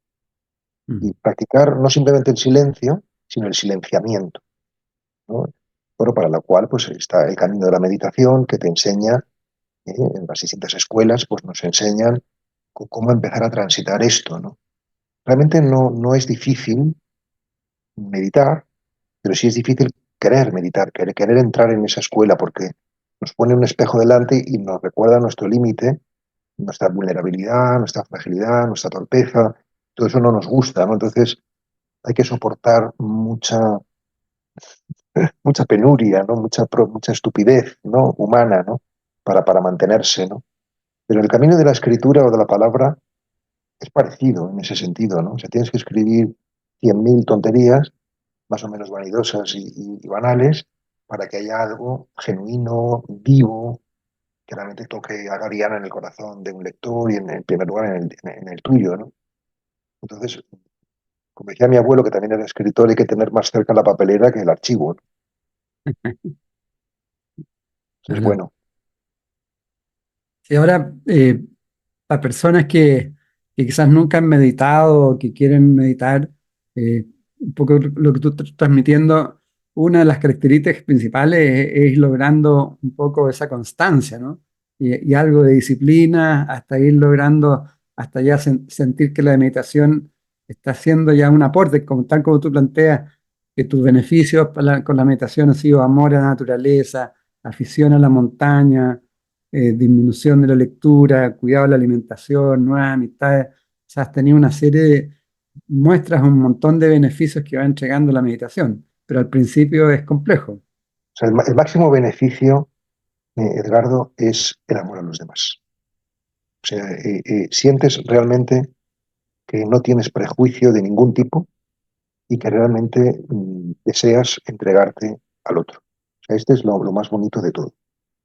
Mm. y practicar no simplemente el silencio, sino el silenciamiento, ¿no? Bueno, para lo cual pues está el camino de la meditación que te enseña, en las distintas escuelas pues nos enseñan cómo empezar a transitar esto, ¿no? Realmente no es difícil meditar, pero sí es difícil querer meditar, querer entrar en esa escuela porque nos pone un espejo delante y nos recuerda nuestro límite, nuestra vulnerabilidad, nuestra fragilidad, nuestra torpeza. Todo eso no nos gusta, ¿no? Entonces hay que soportar mucha penuria, ¿no? Mucha estupidez, ¿no? Humana, ¿no? Para mantenerse, ¿no? Pero el camino de la escritura o de la palabra es parecido en ese sentido, ¿no? O sea, tienes que escribir 100.000 tonterías, más o menos vanidosas y banales, para que haya algo genuino, vivo, que realmente toque, haga diana en el corazón de un lector y en primer lugar en el tuyo, ¿no? Entonces, como decía mi abuelo, que también era escritor, hay que tener más cerca la papelera que el archivo, ¿no? Eso es Claro. bueno. Y ahora, para personas que quizás nunca han meditado o que quieren meditar, un poco lo que tú estás transmitiendo, una de las características principales es ir logrando un poco esa constancia, ¿no? Y algo de disciplina hasta ir logrando, hasta ya sentir que la meditación está haciendo ya un aporte, como, tal como tú planteas, que tus beneficios con la meditación han sido amor a la naturaleza, afición a la montaña, disminución de la lectura, cuidado de la alimentación, nuevas amistades. O sea, has tenido una serie muestras un montón de beneficios que va entregando la meditación, pero al principio es complejo. O sea, el máximo beneficio, Edgardo, es el amor a los demás. O sea, sientes realmente que no tienes prejuicio de ningún tipo y que realmente deseas entregarte al otro. O sea, este es lo más bonito de todo,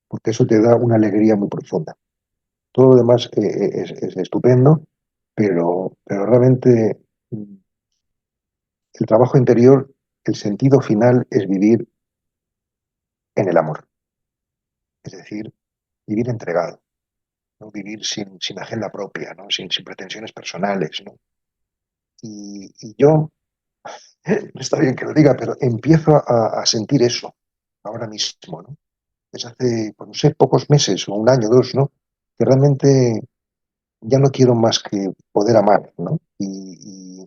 porque eso te da una alegría muy profunda. Todo lo demás es estupendo, pero realmente el trabajo interior, el sentido final es vivir en el amor, es decir, vivir entregado, ¿no? Vivir sin agenda propia, ¿no? Sin pretensiones personales, ¿no? Y yo, no está bien que lo diga, pero empiezo a sentir eso ahora mismo, ¿no? Desde hace, pues no sé, pocos meses o un año, dos, ¿no? Que realmente ya no quiero más que poder amar, ¿no? Y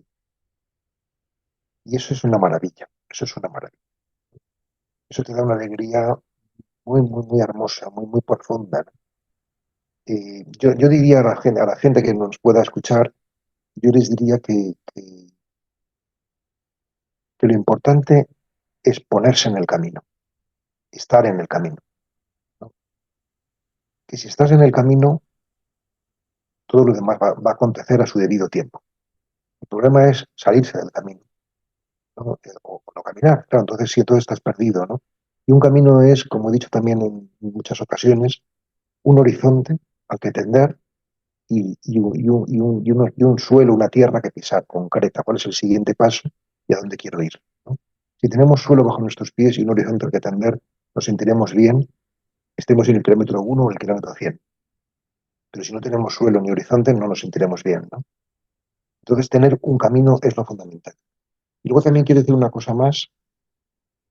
eso es una maravilla, eso es una maravilla. Eso te da una alegría muy hermosa, muy profunda, ¿no? Yo diría a la gente que nos pueda escuchar, yo les diría que lo importante es ponerse en el camino, estar en el camino, ¿no? Que si estás en el camino, todo lo demás va a acontecer a su debido tiempo. El problema es salirse del camino, ¿no? O no caminar. Claro, entonces sí, todo estás perdido, ¿no? Y un camino es, como he dicho también en muchas ocasiones, un horizonte al que tender y un suelo, una tierra que pisar concreta. ¿Cuál es el siguiente paso y a dónde quiero ir, ¿no? Si tenemos suelo bajo nuestros pies y un horizonte al que tender, nos sentiremos bien, estemos en el kilómetro 1 o el kilómetro 100. Pero si no tenemos suelo ni horizonte, no nos sentiremos bien, ¿no? Entonces, tener un camino es lo fundamental. Y luego también quiero decir una cosa más,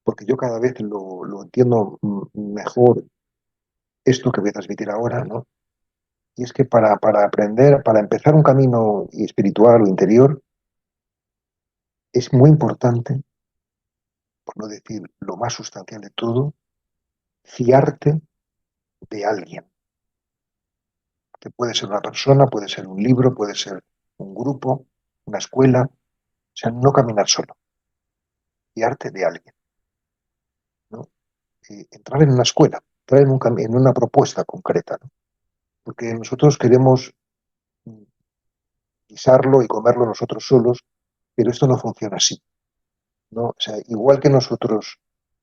porque yo cada vez lo entiendo mejor esto que voy a transmitir ahora, ¿no? Y es que para aprender, para empezar un camino espiritual o interior, es muy importante, por no decir lo más sustancial de todo, fiarte de alguien, que puede ser una persona, puede ser un libro, puede ser un grupo, una escuela, o sea, no caminar solo, fiarte de alguien, ¿no? Entrar en una escuela, entrar en una propuesta concreta, ¿no? Porque nosotros queremos mm, pisarlo y comerlo nosotros solos, pero esto no funciona así, ¿no? O sea, igual que nosotros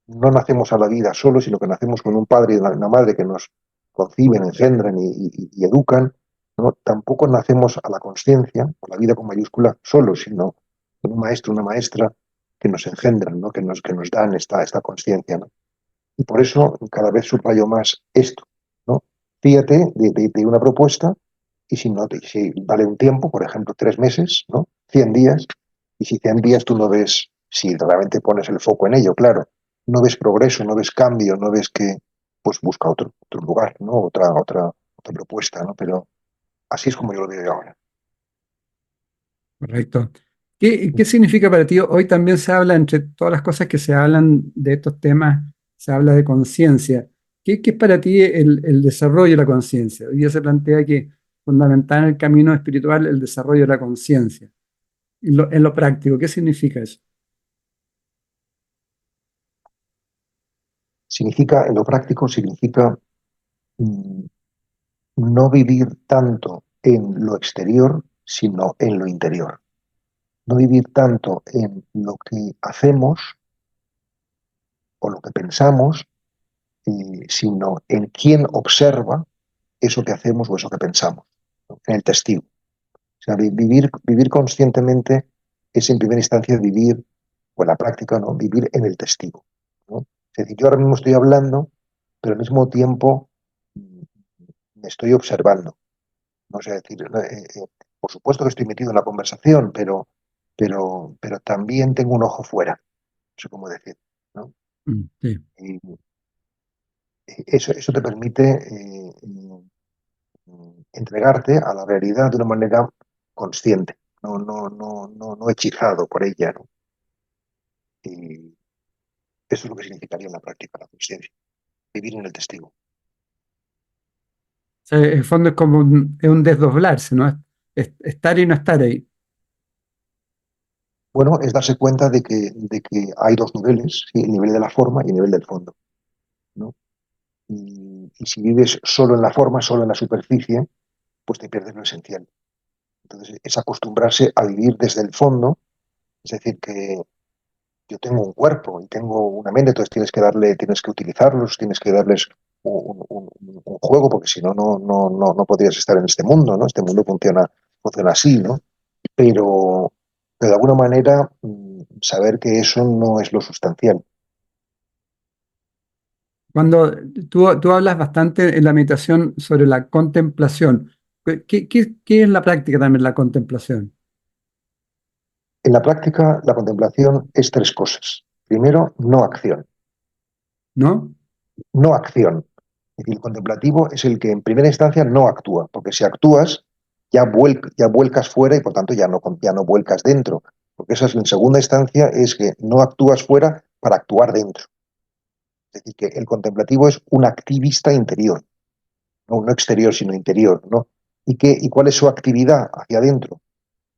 no nacemos a la vida solos, sino que nacemos con un padre y una madre que nos conciben, engendran y educan, ¿no? Tampoco nacemos a la conciencia, a la vida con mayúscula, solos, sino con un maestro, una maestra que nos engendran, ¿no? Que nos dan esta conciencia, ¿no? Y por eso cada vez subrayo más esto, ¿no? Fíjate de una propuesta y si no, si dale un tiempo, por ejemplo, 3 meses, ¿no? 100 días, Y si 100 días tú no ves, si realmente pones el foco en ello, claro, no ves progreso, no ves cambio, no ves que, pues busca otro lugar, ¿no? Otra propuesta, ¿no? Pero así es como yo lo veo ahora. Correcto. ¿Qué significa para ti? Hoy también se habla, entre todas las cosas que se hablan de estos temas, se habla de conciencia. ¿Qué es para ti el desarrollo de la conciencia? Hoy día se plantea que fundamental en el camino espiritual el desarrollo de la conciencia. En lo práctico, ¿qué significa eso? Significa, en lo práctico, significa mm, no vivir tanto en lo exterior, sino en lo interior. No vivir tanto en lo que hacemos o lo que pensamos, sino en quién observa eso que hacemos o eso que pensamos, ¿no? En el testigo. O sea, vivir conscientemente es en primera instancia vivir, o en la práctica, ¿no? Vivir en el testigo, ¿no? Es decir, yo ahora mismo estoy hablando, pero al mismo tiempo me estoy observando. No sé decir, por supuesto que estoy metido en la conversación, pero también tengo un ojo fuera. No sé cómo decir, ¿no? Sí. Y eso te permite entregarte a la realidad de una manera consciente, no hechizado por ella, ¿no? Y eso es lo que significaría en la práctica la conciencia, vivir en el testigo. O sea, en el fondo es como es un desdoblarse, ¿no? Estar y no estar ahí, Bueno, es darse cuenta de que hay dos niveles, ¿sí? El nivel de la forma y el nivel del fondo, ¿no? Y si vives solo en la forma, solo en la superficie, pues te pierdes lo esencial. Entonces, es acostumbrarse a vivir desde el fondo, es decir, que yo tengo un cuerpo y tengo una mente, entonces tienes que utilizarlos, tienes que darles un juego, porque si no, no podrías estar en este mundo, ¿no? Este mundo funciona así, ¿no? Pero de alguna manera saber que eso no es lo sustancial. cuando tú hablas bastante en la meditación sobre la contemplación. ¿Qué es la práctica también la contemplación? En la práctica, la contemplación es tres cosas. Primero, no acción. ¿No? No acción. Es decir, el contemplativo es el que en primera instancia no actúa, porque si actúas, ya vuelcas fuera y por tanto ya no vuelcas dentro. Porque eso es en segunda instancia, es que no actúas fuera para actuar dentro. Es decir, que el contemplativo es un activista interior, no exterior, sino interior, ¿no? ¿Y cuál es su actividad hacia adentro?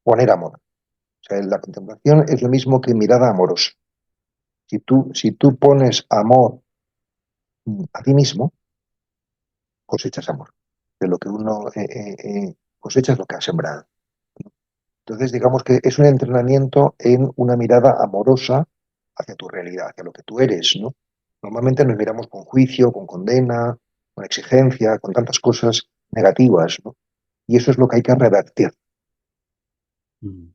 Poner amor. O sea, la contemplación es lo mismo que mirada amorosa. Si tú pones amor a ti mismo, cosechas amor. De lo que uno cosecha es lo que ha sembrado. Entonces, digamos que es un entrenamiento en una mirada amorosa hacia tu realidad, hacia lo que tú eres, ¿no? Normalmente nos miramos con juicio, con condena, con exigencia, con tantas cosas negativas, ¿no? Y eso es lo que hay que revertir. Mm.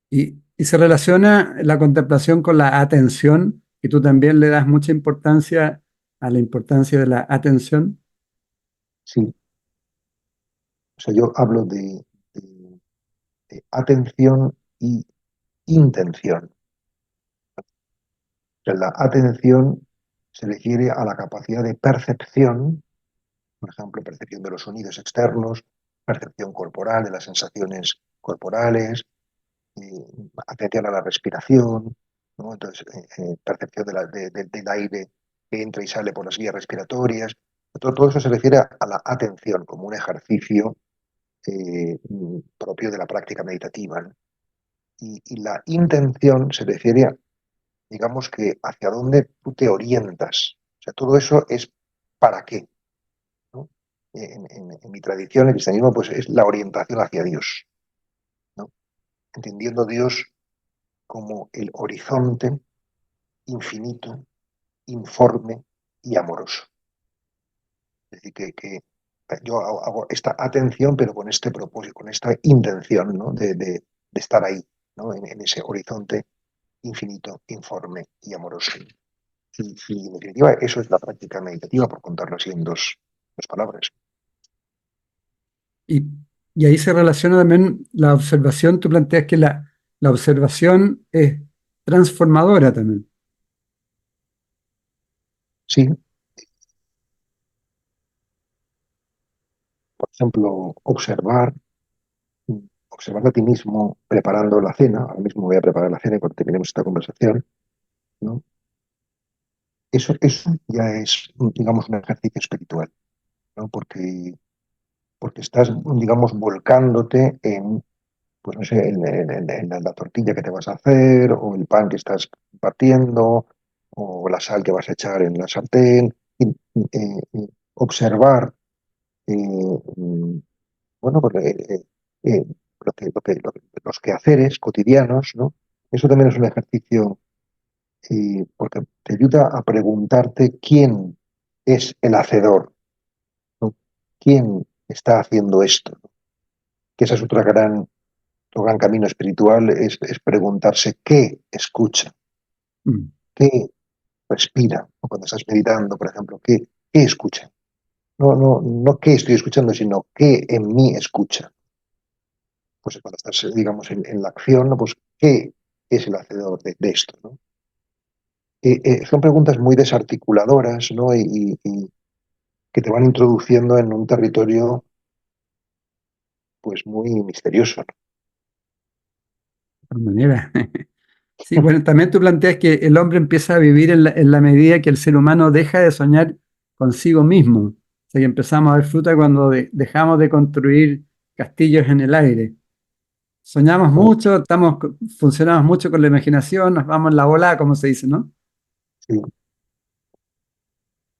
Y se relaciona la contemplación con la atención, que tú también le das mucha importancia a la importancia de la atención, Sí, o sea, yo hablo de atención y intención. O sea, la atención se refiere a la capacidad de percepción, por ejemplo, percepción de los sonidos externos, percepción corporal de las sensaciones corporales, atención a la respiración, ¿no? Entonces, percepción del aire que entra y sale por las vías respiratorias. Todo eso se refiere a la atención como un ejercicio propio de la práctica meditativa, ¿no? Y la intención se refiere, digamos que hacia dónde tú te orientas. O sea, todo eso es para qué, ¿no? En mi tradición, el cristianismo, pues es la orientación hacia Dios, ¿no? Entendiendo Dios como el horizonte infinito, informe y amoroso. Es decir, que yo hago esta atención, pero con este propósito, con esta intención, ¿no? De estar ahí, ¿no? En ese horizonte infinito, informe y amoroso. Y en definitiva, eso es la práctica meditativa, por contarlo así en dos palabras. y, y ahí se relaciona también la observación. Tú planteas que la observación es transformadora también. Sí, por ejemplo, observar a ti mismo preparando la cena. Ahora mismo voy a preparar la cena cuando terminemos esta conversación, ¿no? Eso ya es, digamos, un ejercicio espiritual, ¿no? Porque estás, digamos, volcándote en, pues no sé, en la tortilla que te vas a hacer, o el pan que estás partiendo, o la sal que vas a echar en la sartén. Observar, eh, mm, bueno, eh, los quehaceres cotidianos, ¿no? Eso también es un ejercicio, porque te ayuda a preguntarte quién es el hacedor, ¿no? ¿Quién está haciendo esto? Que esa es otro gran camino espiritual, es preguntarse qué escucha, Mm. qué respira, o cuando estás meditando, por ejemplo, qué escucha. No qué estoy escuchando, sino qué en mí escucha. Pues cuando estás, digamos, en la acción, ¿no? Pues qué es el hacedor de esto, ¿no? Son preguntas muy desarticuladoras, ¿no? Y que te van introduciendo en un territorio, pues, muy misterioso, ¿no? De todas maneras. Sí, bueno, también tú planteas que el hombre empieza a vivir en la medida que el ser humano deja de soñar consigo mismo. O sea, que empezamos a ver fruta cuando dejamos de construir castillos en el aire. Soñamos mucho, funcionamos mucho con la imaginación, nos vamos en la bola, como se dice, ¿no? Sí.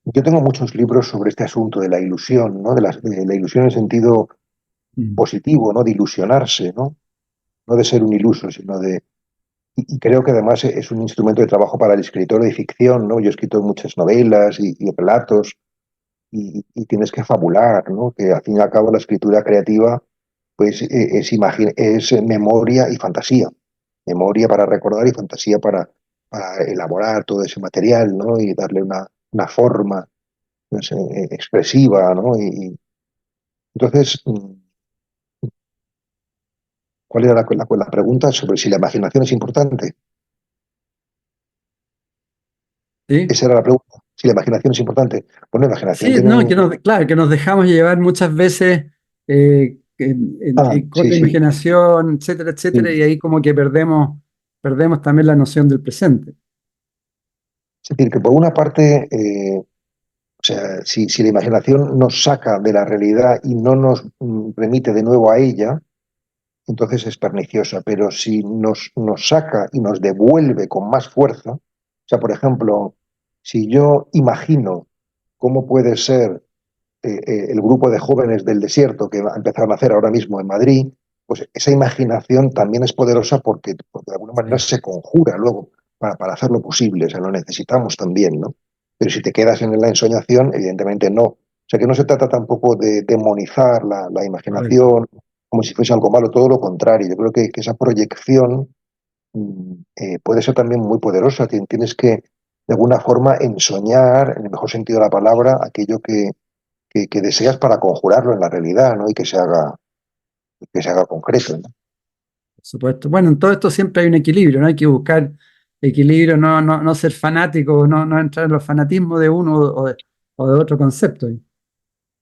Yo tengo muchos libros sobre este asunto de la ilusión, ¿no? De la ilusión en sentido Mm. positivo, ¿no? De ilusionarse, ¿no? No de ser un iluso, sino de... Y creo que además es un instrumento de trabajo para el escritor de ficción, ¿no? Yo he escrito muchas novelas y relatos y tienes que fabular, ¿no? Que al fin y al cabo la escritura creativa, pues es memoria y fantasía. Memoria para recordar y fantasía para elaborar todo ese material, ¿no? Y darle una forma, pues, expresiva, ¿no? Y entonces, ¿cuál era la pregunta sobre si la imaginación es importante? ¿Sí? Esa era la pregunta. Si la imaginación es importante. Bueno, la imaginación Sí, tiene no, un... claro, que nos dejamos llevar muchas veces Ah, con sí, la sí. imaginación, etcétera, etcétera, Sí. y ahí como que perdemos también la noción del presente. Es decir, que por una parte, o sea, si la imaginación nos saca de la realidad y no nos remite de nuevo a ella, entonces es perniciosa. Pero si nos saca y nos devuelve con más fuerza, o sea, por ejemplo, si yo imagino cómo puede ser el grupo de jóvenes del desierto que empezaron a hacer ahora mismo en Madrid, pues esa imaginación también es poderosa porque de alguna manera Sí, se conjura luego para hacerlo posible, o sea, lo necesitamos también, ¿no? Pero si te quedas en la ensoñación, evidentemente no. O sea, que no se trata tampoco de demonizar la correcto. imaginación como si fuese algo malo, todo lo contrario. Yo creo que esa proyección puede ser también muy poderosa. Tienes que, de alguna forma, ensoñar, en el mejor sentido de la palabra, aquello que deseas para conjurarlo en la realidad, ¿no? Y que se haga concreto, ¿no? Por supuesto. Bueno, en todo esto siempre hay un equilibrio, ¿no? Hay que buscar equilibrio, no ser fanático, no entrar en los fanatismos de uno o de otro concepto.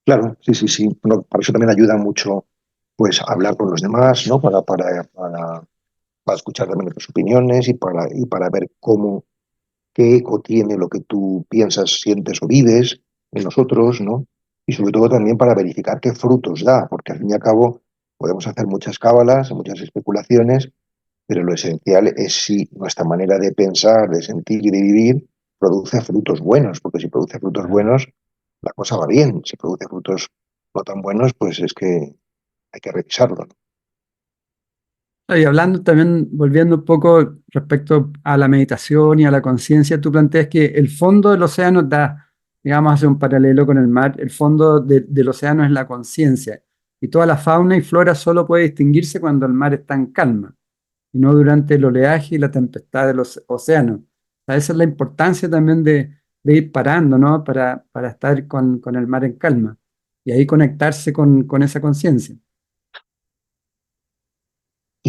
Claro, sí, sí, sí. Bueno, para eso también ayuda mucho, pues, hablar con los demás, ¿no? Para escuchar también otras opiniones y para ver qué eco tiene lo que tú piensas, sientes o vives en nosotros, ¿no? Y sobre todo también para verificar qué frutos da, porque al fin y al cabo podemos hacer muchas cábalas, muchas especulaciones, pero lo esencial es si nuestra manera de pensar, de sentir y de vivir produce frutos buenos, porque si produce frutos Claro. buenos, la cosa va bien. Si produce frutos no tan buenos, pues es que hay que revisarlo, ¿no? Y hablando también, volviendo un poco respecto a la meditación y a la conciencia, tú planteas que el fondo del océano digamos, hace un paralelo con el mar, el fondo del océano es la conciencia. Y toda la fauna y flora solo puede distinguirse cuando el mar está en calma, y no durante el oleaje y la tempestad de los océanos. O sea, esa es la importancia también de ir parando, ¿no? Para estar con el mar en calma y ahí conectarse con esa conciencia.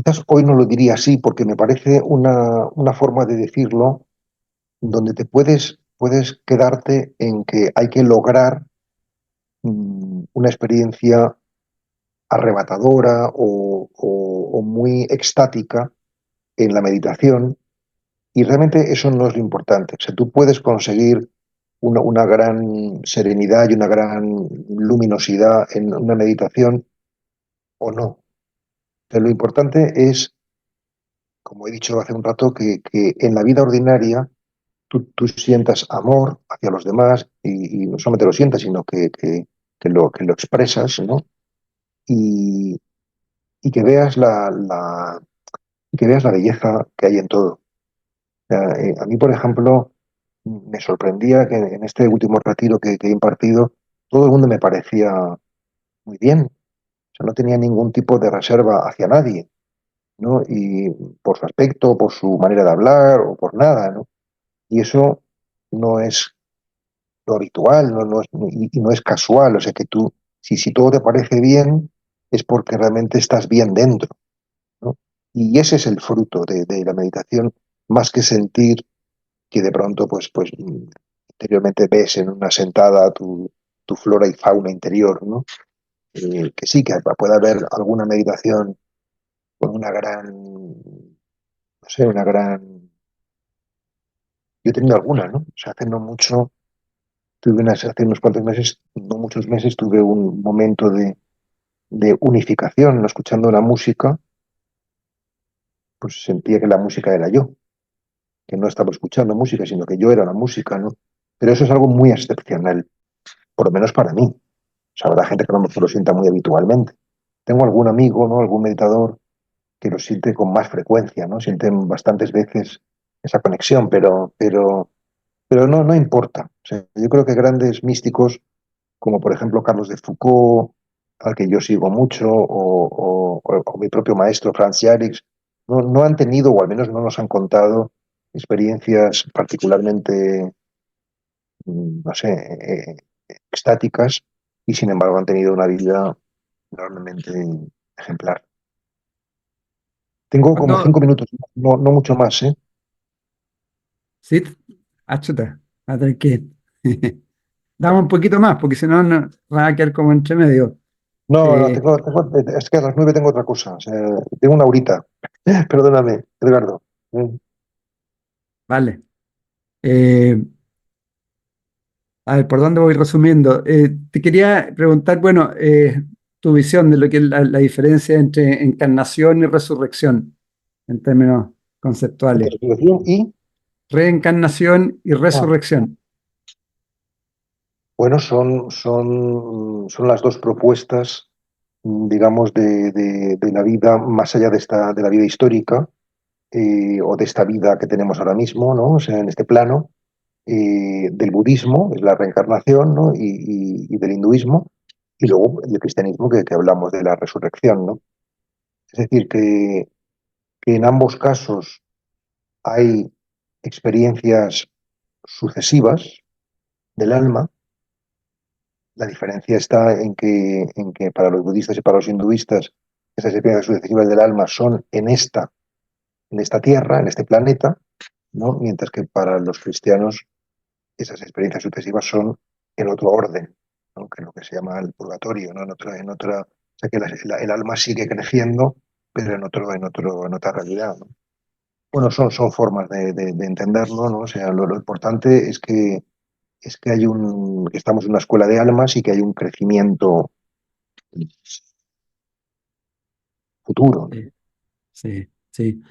quizás hoy no lo diría así porque me parece una forma de decirlo donde puedes quedarte en que hay que lograr una experiencia arrebatadora o muy extática en la meditación y realmente eso no es lo importante. O sea, tú puedes conseguir una gran serenidad y una gran luminosidad en una meditación o no. Pero lo importante es, como he dicho hace un rato, que en la vida ordinaria tú sientas amor hacia los demás y no solamente lo sientas, sino que lo expresas, ¿no? Y, y que veas y que veas la belleza que hay en todo. O sea, a mí, por ejemplo, me sorprendía que en este último retiro que he impartido, todo el mundo me parecía muy bien. O sea, no tenía ningún tipo de reserva hacia nadie, ¿no? Y por su aspecto, por su manera de hablar o por nada, ¿no? Y eso no es lo habitual, y no es casual. O sea, que tú, si todo te parece bien, es porque realmente estás bien dentro, ¿no? Y ese es el fruto de la meditación, más que sentir que de pronto, interiormente ves en una sentada tu flora y fauna interior, ¿no? Que sí, que puede haber alguna meditación con una gran, no sé, una gran... Yo he tenido alguna, ¿no? O sea, hace no mucho, hace unos cuantos meses, no muchos meses, tuve un momento de unificación, ¿no? Escuchando la música, pues sentía que la música era yo, que no estaba escuchando música, sino que yo era la música, ¿no? Pero eso es algo muy excepcional, por lo menos para mí. O sea, habrá gente que a lo mejor lo sienta muy habitualmente. Tengo algún amigo, ¿no? Algún meditador que lo siente con más frecuencia, ¿no? Sienten bastantes veces esa conexión, pero no importa. O sea, yo creo que grandes místicos, como por ejemplo Carlos de Foucault, al que yo sigo mucho, o mi propio maestro Franz Jarix, no han tenido, o al menos no nos han contado, experiencias particularmente, no sé, extáticas, y sin embargo han tenido una vida enormemente ejemplar. Tengo como Cuando, 5 minutos, no mucho más, ¿eh? sí, chuta, a tener que damos un poquito más, porque si no, va a quedar como entre medio. No, Eh, es que a las 9 tengo otra cosa, o sea, tengo una horita. Perdóname, Edgardo. vale. Eh, a ver, ¿por dónde voy resumiendo? Te quería preguntar, bueno, tu visión de lo que es la diferencia entre encarnación y resurrección, en términos conceptuales. Respiración y, Reencarnación y ah, resurrección. bueno, son las dos propuestas, digamos, de la vida más allá de la vida histórica, o de esta vida que tenemos ahora mismo, ¿no? O sea, en este plano, del budismo, es la reencarnación, ¿no? Y del hinduismo, y luego el cristianismo que hablamos de la resurrección, ¿no? Es decir, que en ambos casos hay experiencias sucesivas del alma. La diferencia está en que para los budistas y para los hinduistas esas experiencias sucesivas del alma son en esta tierra, en este planeta, ¿no? Mientras que para los cristianos esas experiencias sucesivas son en otro orden, ¿no? Que es lo que se llama el purgatorio, ¿no? O sea que el alma sigue creciendo, pero en otra realidad, ¿no? Bueno, son formas de entenderlo, ¿no? O sea, lo importante es que que estamos en una escuela de almas y que hay un crecimiento futuro, ¿no? Sí, sí, sí.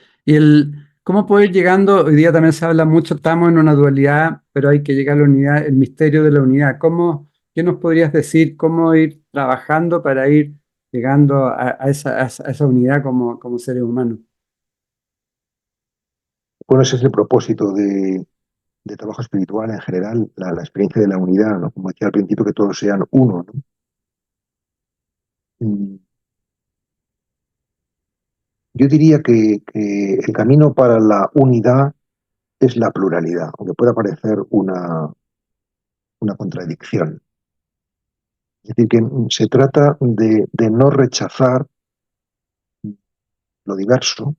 ¿Cómo poder ir llegando? Hoy día también se habla mucho, estamos en una dualidad, pero hay que llegar a la unidad, el misterio de la unidad. ¿Qué nos podrías decir? ¿Cómo ir trabajando para ir llegando a esa unidad como seres humanos? Bueno, ese es el propósito de trabajo espiritual en general, la experiencia de la unidad, ¿no? Como decía al principio, que todos sean uno, ¿no? Mm, Yo diría que el camino para la unidad es la pluralidad, aunque pueda parecer una contradicción. Es decir, que se trata de no rechazar lo diverso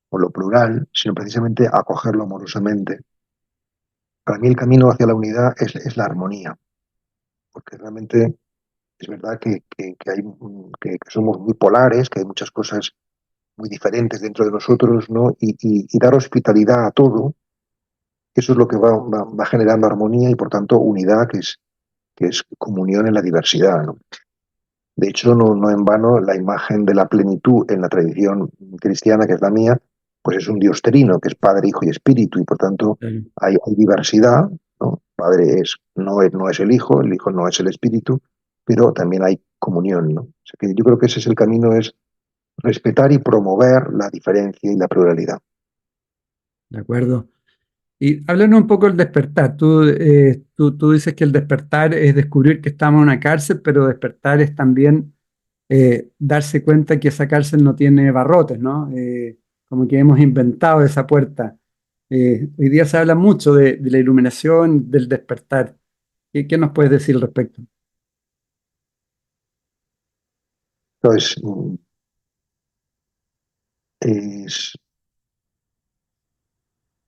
o lo plural, sino precisamente acogerlo amorosamente. Para mí el camino hacia la unidad es la armonía, porque realmente es verdad que somos muy polares, que hay muchas cosas muy diferentes dentro de nosotros, ¿no? Y dar hospitalidad a todo, eso es lo que va generando armonía y por tanto unidad, que es comunión en la diversidad, ¿no? De hecho, no en vano la imagen de la plenitud en la tradición cristiana, que es la mía, pues es un Dios trino, que es Padre, Hijo y Espíritu, y por tanto Claro. hay diversidad, ¿no? Padre no es el Hijo no es el Espíritu, pero también hay comunión, ¿no? O sea que yo creo que ese es el camino, es respetar y promover la diferencia y la pluralidad. ¿De acuerdo? Y háblanos un poco del despertar. Tú dices que el despertar es descubrir que estamos en una cárcel, pero despertar es también darse cuenta que esa cárcel no tiene barrotes, ¿no? Como que hemos inventado esa puerta. Hoy día se habla mucho de la iluminación, del despertar. ¿Qué nos puedes decir al respecto? Entonces, es,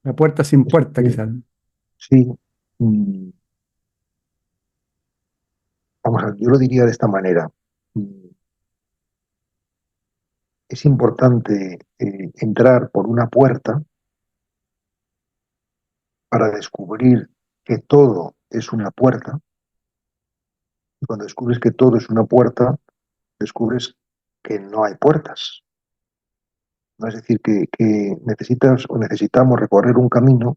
La puerta sin es- puerta, quizás. sí, mm, vamos a ver, yo lo diría de esta manera. Mm, Es importante entrar por una puerta para descubrir que todo es una puerta. Y cuando descubres que todo es una puerta, descubres que no hay puertas. ¿No? Es decir, que necesitas o necesitamos recorrer un camino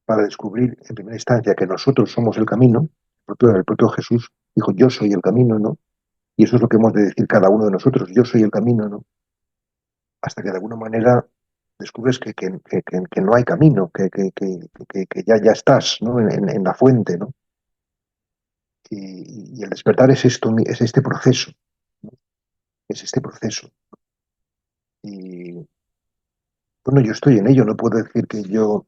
para descubrir en primera instancia que nosotros somos el camino. El propio Jesús dijo, yo soy el camino, ¿no? Y eso es lo que hemos de decir cada uno de nosotros, yo soy el camino, ¿no? Hasta que de alguna manera descubres que no hay camino, que ya estás, ¿no? En la fuente, ¿no? Y el despertar es esto, es este proceso, ¿no? Es este proceso. Y bueno, yo estoy en ello, no puedo decir que yo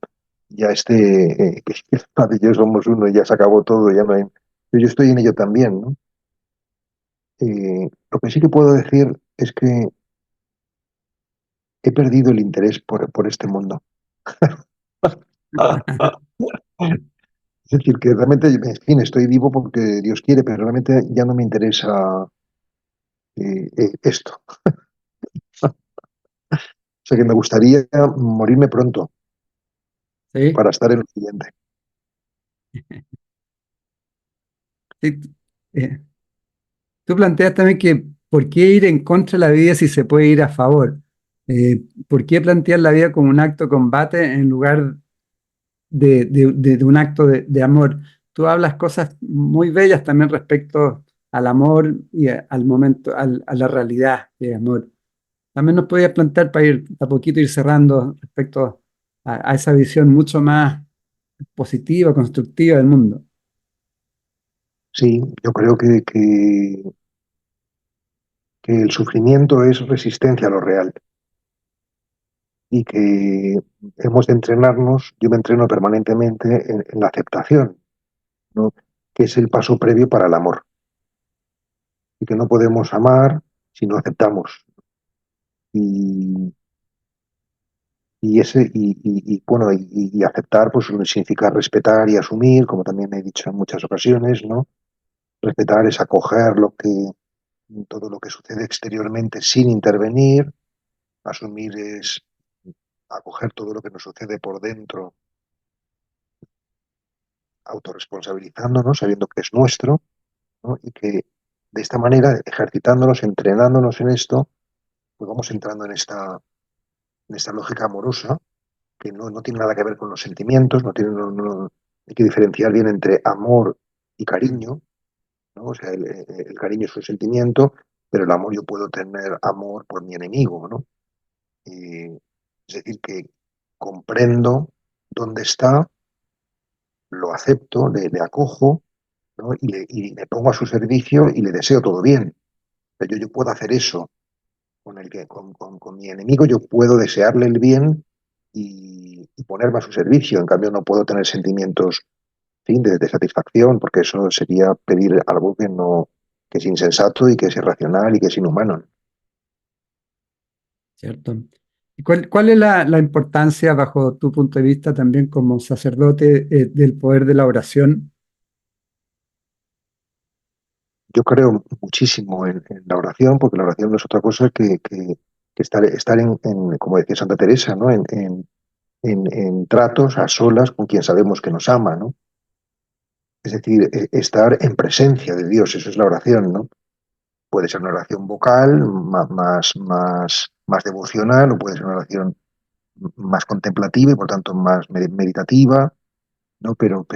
ya esté, que el Padre y yo somos uno y ya se acabó todo, ya no hay... Pero yo estoy en ello también, ¿no? Lo que sí que puedo decir es que he perdido el interés por este mundo. Es decir, que realmente, en fin, estoy vivo porque Dios quiere, pero realmente ya no me interesa esto. O sea que me gustaría morirme pronto ¿Sí? para estar en lo siguiente. Sí, eh, Tú planteas también que ¿por qué ir en contra de la vida si se puede ir a favor? ¿Por qué plantear la vida como un acto de combate en lugar de un acto de amor? Tú hablas cosas muy bellas también respecto al amor y al momento, a la realidad de amor. También nos podías plantear para ir a poquito ir cerrando respecto a esa visión mucho más positiva, constructiva del mundo. Sí, yo creo que el sufrimiento es resistencia a lo real y que hemos de entrenarnos, yo me entreno permanentemente en la aceptación, ¿no? Que es el paso previo para el amor y que no podemos amar si no aceptamos. Y, bueno, y aceptar pues significa respetar y asumir, como también he dicho en muchas ocasiones, ¿no? Respetar es acoger todo lo que sucede exteriormente sin intervenir, asumir es acoger todo lo que nos sucede por dentro, autorresponsabilizándonos, sabiendo que es nuestro, ¿no? Y que de esta manera, ejercitándonos, entrenándonos en esto, pues vamos entrando en esta lógica amorosa, que no tiene nada que ver con los sentimientos, hay que diferenciar bien entre amor y cariño, ¿no? O sea, el cariño es un sentimiento, pero el amor, yo puedo tener amor por mi enemigo, ¿no? Es decir, que comprendo dónde está, lo acepto, le acojo, ¿no? Y me pongo a su servicio y le deseo todo bien. Pero yo puedo hacer eso con mi enemigo, yo puedo desearle el bien y ponerme a su servicio. En cambio, no puedo tener sentimientos, en fin, de satisfacción, porque eso sería pedir algo que es insensato y que es irracional y que es inhumano. ¿cierto? ¿Y cuál es la importancia, bajo tu punto de vista, también como sacerdote, del poder de la oración? Yo creo muchísimo en la oración, porque la oración no es otra cosa que estar como decía Santa Teresa, ¿no? En tratos a solas con quien sabemos que nos ama, ¿no? Es decir, estar en presencia de Dios, eso es la oración, ¿no? Puede ser una oración vocal, más devocional, o puede ser una oración más contemplativa y por tanto más meditativa, ¿no? Pero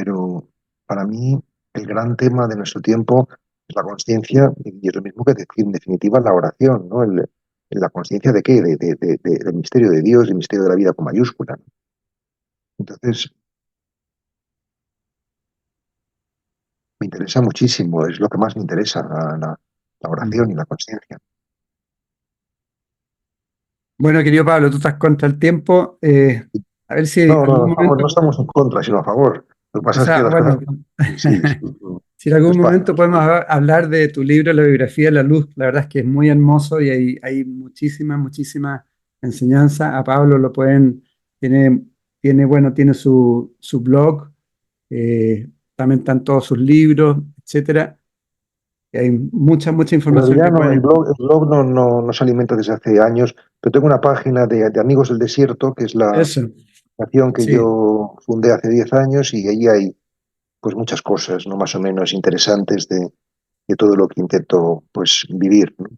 para mí el gran tema de nuestro tiempo es la conciencia, y es lo mismo que decir en definitiva la oración, ¿no? La conciencia de qué, del misterio de Dios, del misterio de la vida con mayúscula, ¿no? Entonces, me interesa muchísimo, es lo que más me interesa, la Mm. oración y la conciencia. Bueno, querido Pablo, tú estás contra el tiempo. A ver si No, no, algún no momento, estamos en contra, sino a favor. Lo que o pasa es que sea, las cosas, bueno, sí, sí, si en algún despacio. momento podemos hablar de tu libro, La biografía de la luz, la verdad es que es muy hermoso y hay muchísima enseñanza. A Pablo lo pueden, tiene, tiene su blog, también están todos sus libros, etcétera. Y hay mucha En información realidad que no, pueden. el blog no se alimenta desde hace años, pero tengo una página de Amigos del Desierto, que es la Eso, nación que sí. yo fundé hace 10 años, y ahí hay pues muchas cosas, ¿no? Más o menos interesantes de todo lo que intento pues vivir, ¿no?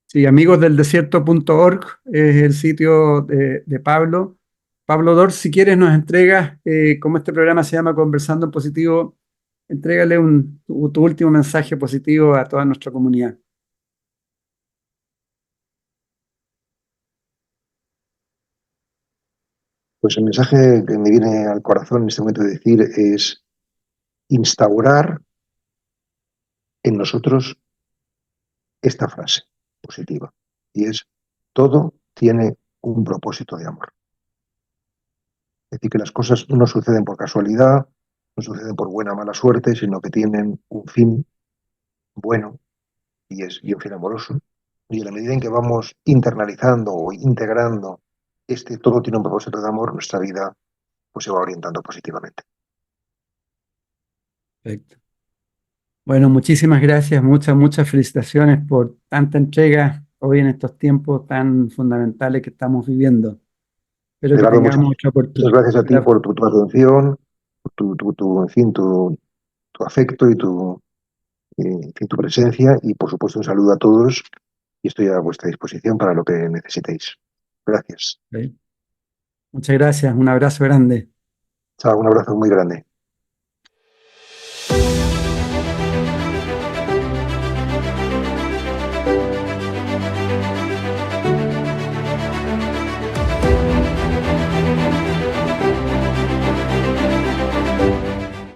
Sí, amigosdeldesierto.org es el sitio de Pablo. Pablo Dor, si quieres, nos entregas, como este programa se llama Conversando en Positivo, entrégale tu último mensaje positivo a toda nuestra comunidad. Pues el mensaje que me viene al corazón en este momento de decir es instaurar en nosotros esta frase positiva, y es: todo tiene un propósito de amor. Es decir, que las cosas no suceden por casualidad, no suceden por buena o mala suerte, sino que tienen un fin bueno, y un fin amoroso. Y en la medida en que vamos internalizando o integrando todo tiene un propósito de amor, nuestra vida pues se va orientando positivamente. Perfecto. Bueno, muchísimas gracias, muchas felicitaciones por tanta entrega hoy en estos tiempos tan fundamentales que estamos viviendo. Espero que Edgardo, tengamos otra muchas oportunidad. gracias a ti por tu atención, por en fin, tu afecto y en fin, tu presencia, y por supuesto un saludo a todos, y estoy a vuestra disposición para lo que necesitéis. Gracias. Muchas gracias, un abrazo grande. Chao, un abrazo muy grande.